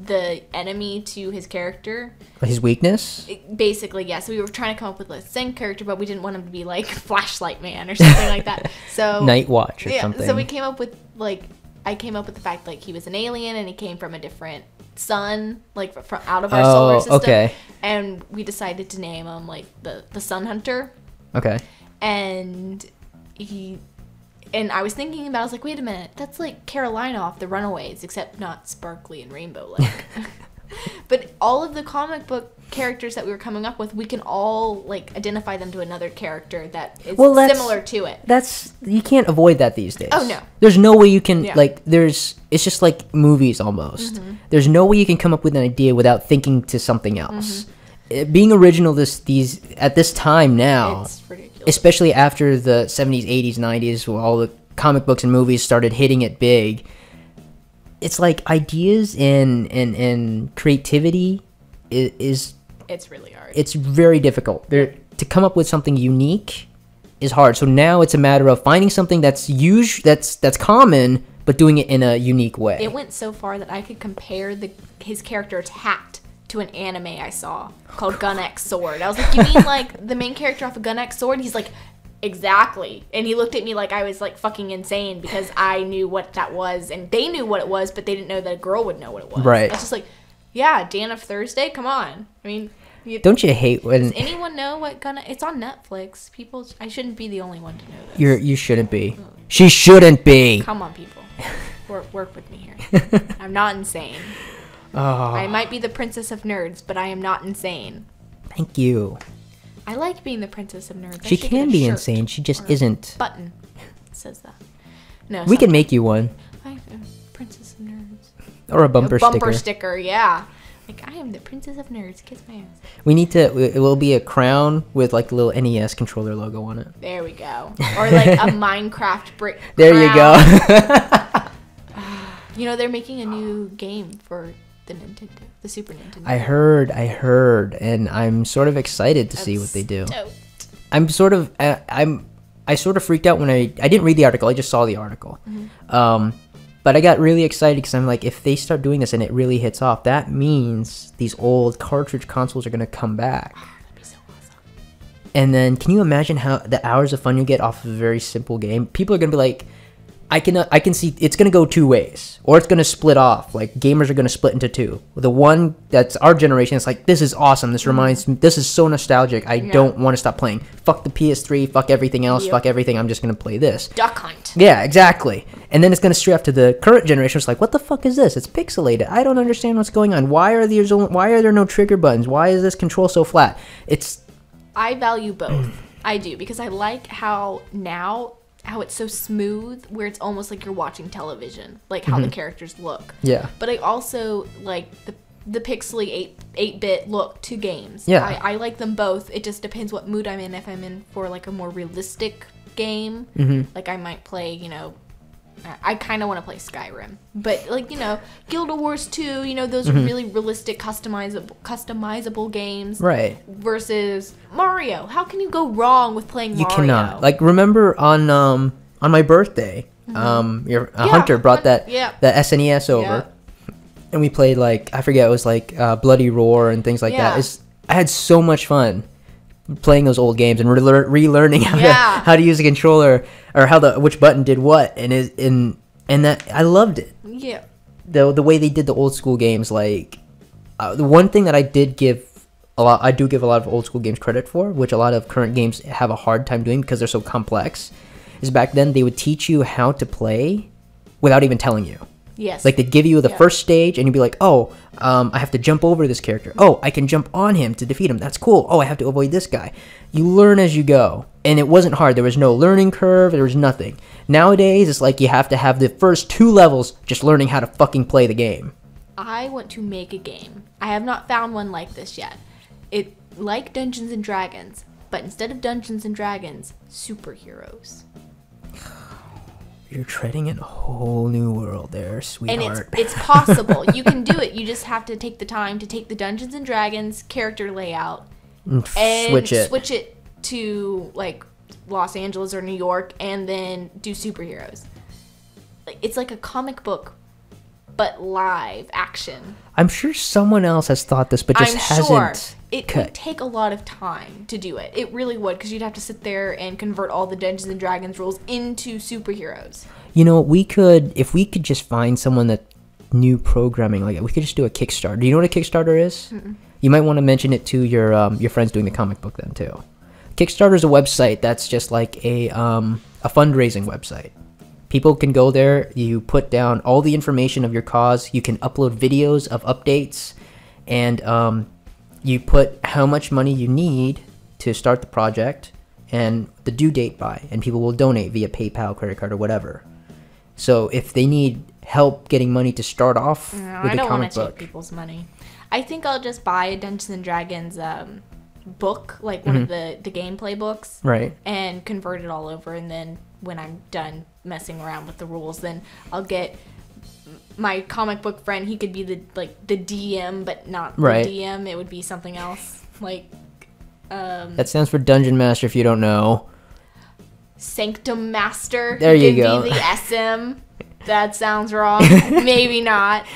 the enemy to his character. His weakness? Basically, yeah. So we were trying to come up with a same character, but we didn't want him to be like Flashlight Man or something like that. So Night Watch or something. So we came up with I came up with the fact like he was an alien and he came from a different sun, like from out of our solar system. Okay. And we decided to name him like the Sun Hunter. Okay. And And I was thinking about, I was like, wait a minute, that's like Carolina off the Runaways, except not sparkly and rainbow like. But all of the comic book characters that we were coming up with, we can all like identify them to another character that is similar to it. You can't avoid that these days. Oh no. There's no way you can it's just like movies almost. There's no way you can come up with an idea without thinking to something else. Being original at this time now, it's ridiculous. Especially after the 70s, 80s, 90s, where all the comic books and movies started hitting it big. It's like ideas and creativity is it's really hard. It's very difficult. To come up with something unique is hard. So now it's a matter of finding something that's common, but doing it in a unique way. It went so far that I could compare his character's hat to an anime I saw called Gun X Sword. I was like, you mean like the main character off of Gun X Sword? He's like, exactly. And he looked at me like I was like fucking insane because I knew what that was, and they knew what it was, but they didn't know that a girl would know what it was. Right. I was just like, yeah, Dan of Thursday, come on. I mean, don't you hate when... Does anyone know what It's on Netflix. People, I shouldn't be the only one to know this. You shouldn't be. She shouldn't be. Come on, people. Work with me here. I'm not insane. Oh. I might be the princess of nerds, but I am not insane. Thank you. I like being the princess of nerds. She can be insane. She just isn't. Button says that. No, we can make you one. I'm princess of nerds. Or a bumper sticker. Bumper sticker, yeah. Like, I am the princess of nerds. Kiss my ass. We need to. It will be a crown with like a little NES controller logo on it. There we go. Or like a Minecraft brick. There crown. you go. You know, they're making a new game for the Nintendo, the Super Nintendo. I heard, and I'm sort of excited to see what they do. Dope. I sort of freaked out when I didn't read the article. I just saw the article. But I got really excited because I'm like, if they start doing this and it really hits off, that means these old cartridge consoles are gonna come back. That'd be so awesome. And then, can you imagine how the hours of fun you get off of a very simple game? People are gonna be like, I can see it's gonna go two ways, or it's gonna split off. Like, gamers are gonna split into two. The one that's our generation, it's like, this is awesome. This reminds me. This is so nostalgic. I don't want to stop playing. Fuck the PS3. Fuck everything else. Fuck everything. I'm just gonna play this. Duck Hunt. Yeah, exactly. And then it's gonna stray off to the current generation. It's like, what the fuck is this? It's pixelated. I don't understand what's going on. Why are there no trigger buttons? Why is this control so flat? I value both. I do, because I like how it's so smooth, where it's almost like you're watching television, like how the characters look. Yeah. But I also like the pixely 8-bit look to games. Yeah. I like them both. It just depends what mood I'm in. If I'm in for like a more realistic game, like I might play, you know, I kind of want to play Skyrim, but like, you know, Guild Wars 2, you know, those are really realistic, customizable games. Right. Versus Mario. How can you go wrong with playing Mario? You cannot. Like, remember on my birthday, Hunter brought that SNES over, and we played, like, I forget, it was like Bloody Roar and things like that. I had so much fun playing those old games and relearning how to use a controller, or which button did what, and that I loved it. Yeah. The way they did the old school games, like the one thing that I do give a lot of old school games credit for, which a lot of current games have a hard time doing because they're so complex, is back then they would teach you how to play without even telling you. Yes. Like, they'd give you the first stage, and you'd be like, oh, I have to jump over this character. Oh, I can jump on him to defeat him. That's cool. Oh, I have to avoid this guy. You learn as you go. And it wasn't hard. There was no learning curve. There was nothing. Nowadays, it's like you have to have the first 2 levels just learning how to fucking play the game. I want to make a game. I have not found one like this yet. It like Dungeons and Dragons, but instead of Dungeons and Dragons, superheroes. You're treading in a whole new world there, sweetheart. And it's possible. You can do it. You just have to take the time to take the Dungeons and Dragons character layout and switch it to like Los Angeles or New York, and then do superheroes. It's like a comic book, but live action. I'm sure someone else has thought this, but just hasn't. It would take a lot of time to do it. It really would, because you'd have to sit there and convert all the Dungeons and Dragons rules into superheroes. You know, if we could just find someone that knew programming, like, we could just do a Kickstarter. Do you know what a Kickstarter is? You might want to mention it to your friends doing the comic book then too. Kickstarter is a website that's just like a fundraising website. People can go there. You put down all the information of your cause. You can upload videos of updates, and you put how much money you need to start the project and the due date by, and people will donate via PayPal, credit card, or whatever. So if they need help getting money to start off with a comic book, I don't want to take people's money. I think I'll just buy a Dungeons and Dragons book, like one of the gameplay books, right, and convert it all over. And then when I'm done messing around with the rules, then I'll get my comic book friend. He could be the DM, but not the DM. It would be something else, like that stands for Dungeon Master. If you don't know, Sanctum Master. There you go. Be the SM. That sounds wrong. Maybe not.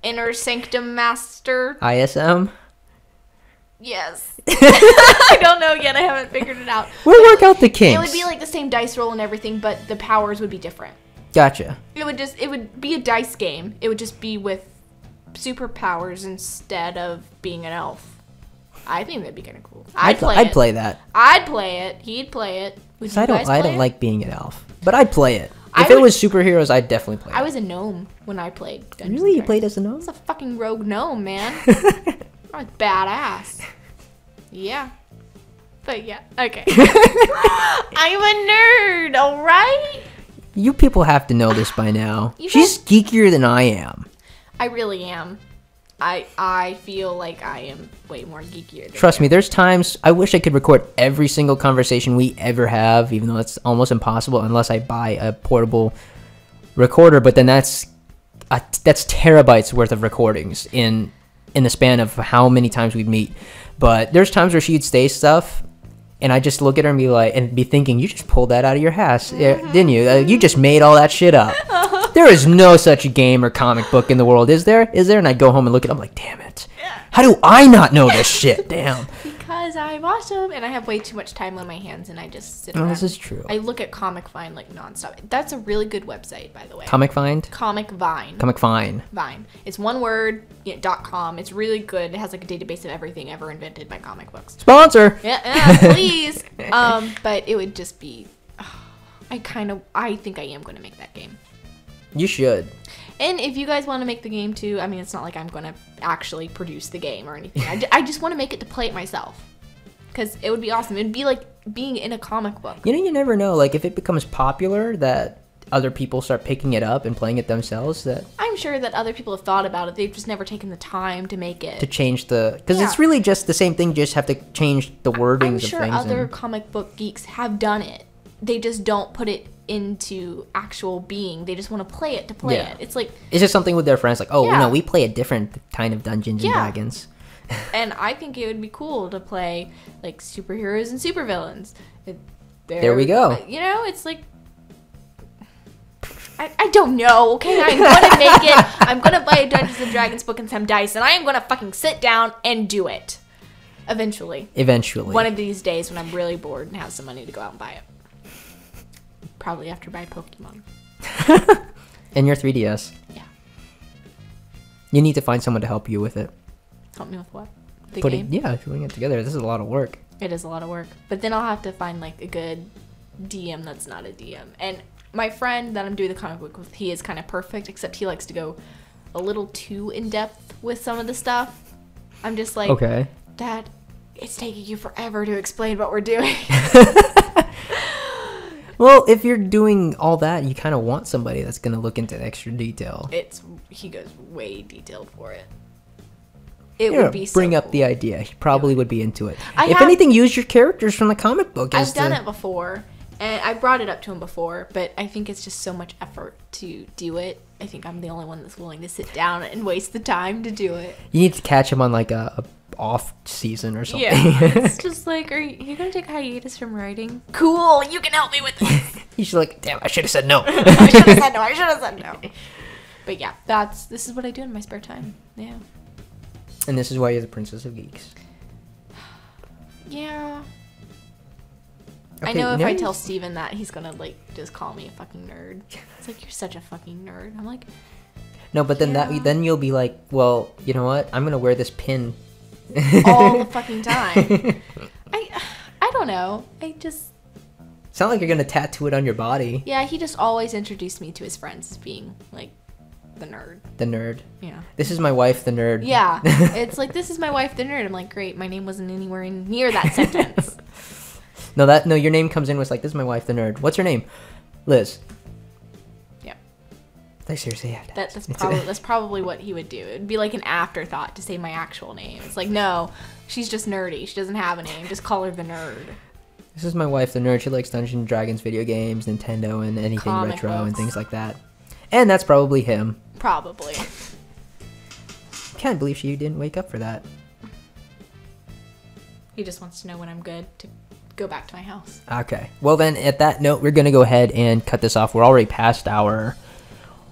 Inner Sanctum Master. ISM. Yes. I don't know yet. I haven't figured it out. We'll work out the kinks. It would be like the same dice roll and everything, but the powers would be different. Gotcha. It would be a dice game. It would just be with superpowers instead of being an elf. I think that'd be kind of cool. I'd play that. I'd play it. He'd play it. I don't like being an elf, but I'd play it. If it was superheroes, I'd definitely play it. I was a gnome when I played Dungeons Really? You played as a gnome? I was a fucking rogue gnome, man. I was badass. Yeah. But yeah, okay. I'm a nerd, alright? You people have to know this by now. She's geekier than I am. I really am. I feel like I am way more geekier than Trust me, there's times I wish I could record every single conversation we ever have, even though it's almost impossible unless I buy a portable recorder, but then that's terabytes worth of recordings in the span of how many times we'd meet. But there's times where she'd say stuff and I just look at her and be thinking, you just pulled that out of your ass, didn't you? You just made all that shit up. There is no such game or comic book in the world, is there? And I'd go home and look at it, I'm like, damn it. How do I not know this shit? Damn. Because I watch them and I have way too much time on my hands and I just sit around. Oh, this is true. I look at Comic Vine like nonstop. That's a really good website, by the way. Comic Vine? Comic Vine. Comic Vine. Vine. It's one word, .com. It's really good. It has like a database of everything ever invented by comic books. Sponsor! Yeah, please. But it would just be... I think I am going to make that game. You should. And if you guys want to make the game too, I mean, it's not like I'm going to actually produce the game or anything. I just want to make it to play it myself. Because it would be awesome. It would be like being in a comic book. You never know. Like, if it becomes popular, that other people start picking it up and playing it themselves. That I'm sure that other people have thought about it. They've just never taken the time to make it. To change the... Because it's really just the same thing. You just have to change the wordings of things. I'm sure other comic book geeks have done it. They just don't put it into actual being. They just want to play it to play it. It's like... It's just something with their friends. Like, no, we play a different kind of Dungeons and Dragons. And I think it would be cool to play like superheroes and supervillains. There we go. You know, it's like... I don't know, okay? I'm going to make it. I'm going to buy a Dungeons and Dragons book and some dice, and I am going to fucking sit down and do it. Eventually. One of these days when I'm really bored and have some money to go out and buy it. Probably after buy Pokemon. And your 3DS. Yeah. You need to find someone to help you with it. Help me with what? The game? Putting it together. This is a lot of work. It is a lot of work. But then I'll have to find like a good DM that's not a DM. And my friend that I'm doing the comic book with, he is kind of perfect, except he likes to go a little too in depth with some of the stuff. I'm just like, okay, Dad, it's taking you forever to explain what we're doing. Well, if you're doing all that, you kind of want somebody that's going to look into extra detail. He goes way detailed for it. It would be so bring up cool. the idea. He probably would be into it. If anything, use your characters from the comic book. I've done it before, and I brought it up to him before, but I think it's just so much effort to do it. I think I'm the only one that's willing to sit down and waste the time to do it. You need to catch him on like a off season or something. Yeah, it's just like, are you gonna take hiatus from writing? Cool, you can help me with this. He's like, damn, I should have said no. I should have said no. But yeah, this is what I do in my spare time. Yeah. And this is why you're the Princess of Geeks. Yeah. Okay, I know if I tell Steven that, he's gonna like just call me a fucking nerd. It's like, you're such a fucking nerd. I'm like, no, but then then you'll be like, well, you know what? I'm gonna wear this pin all the fucking time. I don't know. It's not like you're gonna tattoo it on your body. Yeah, he just always introduced me to his friends as being like the nerd. The nerd. Yeah. This is my wife, the nerd. Yeah. It's like, this is my wife, the nerd. I'm like, great. My name wasn't anywhere near that sentence. No, your name comes in with like, this is my wife, the nerd. What's her name? Liz. Yeah. I seriously have to. That's probably what he would do. It would be like an afterthought to say my actual name. It's like, no, she's just nerdy. She doesn't have a name. Just call her the nerd. This is my wife, the nerd. She likes Dungeons and Dragons, video games, Nintendo, and anything Comic retro books. and things like that. And that's probably him. Probably. Can't believe she didn't wake up for that. He just wants to know when I'm good to go back to my house. Okay. Well, then, at that note, we're going to go ahead and cut this off. We're already past our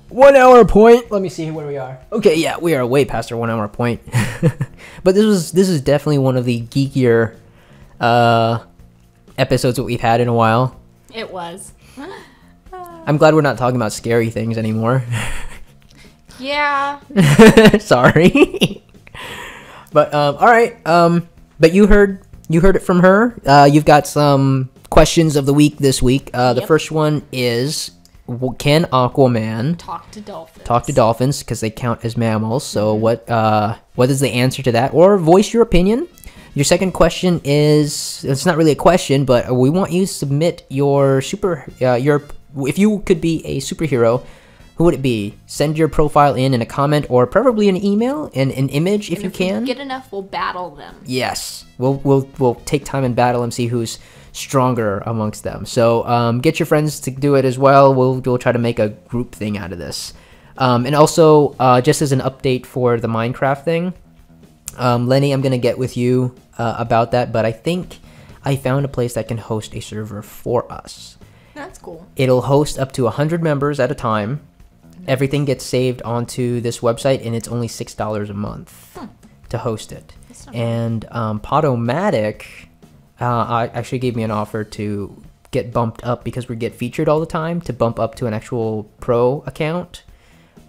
1 hour point. Let me see where we are. Okay, yeah, we are way past our 1 hour point. But this is definitely one of the geekier episodes that we've had in a while. It was. I'm glad we're not talking about scary things anymore. Yeah. Sorry. But all right. But you heard it from her. You've got some questions of the week this week. The first one is, can Aquaman talk to dolphins? Talk to dolphins because they count as mammals. So what is the answer to that? Or voice your opinion. Your second question is, it's not really a question, but we want you to submit your if you could be a superhero, who would it be? Send your profile in a comment, or preferably an email and an image if you can. We get enough, we'll battle them. Yes, we'll take time and battle and see who's stronger amongst them. So get your friends to do it as well. We'll try to make a group thing out of this. And also, just as an update for the Minecraft thing, Lenny, I'm gonna get with you about that. But I think I found a place that can host a server for us. That's cool. It'll host up to 100 members at a time. Everything gets saved onto this website, and it's only $6 a month to host it. And Podomatic actually gave me an offer to get bumped up because we get featured all the time, to bump up to an actual pro account.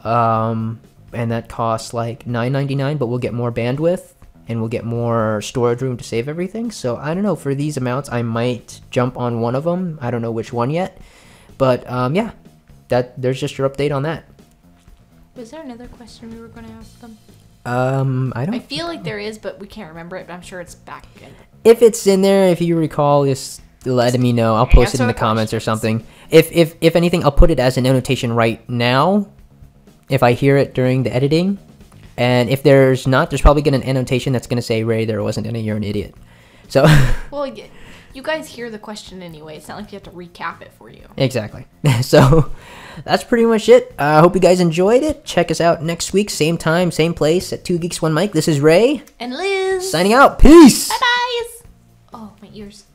And that costs like $9.99, but we'll get more bandwidth and we'll get more storage room to save everything. So I don't know, for these amounts, I might jump on one of them. I don't know which one yet, but yeah. There's just your update on that. Was there another question we were going to ask them? I feel like there is, but we can't remember it. But I'm sure it's back in. If it's in there, if you recall, just let me know. I'll post it in the comments or something. If anything, I'll put it as an annotation right now, if I hear it during the editing. And if there's not, there's probably an annotation that's going to say, Ray, there wasn't any, you're an idiot. So. Well, you guys hear the question anyway. It's not like you have to recap it for you. Exactly. So that's pretty much it. I hope you guys enjoyed it. Check us out next week, same time, same place at 2 Geeks 1 Mic. This is Ray. And Liz. Signing out. Peace. Bye-bye. Oh, my ears.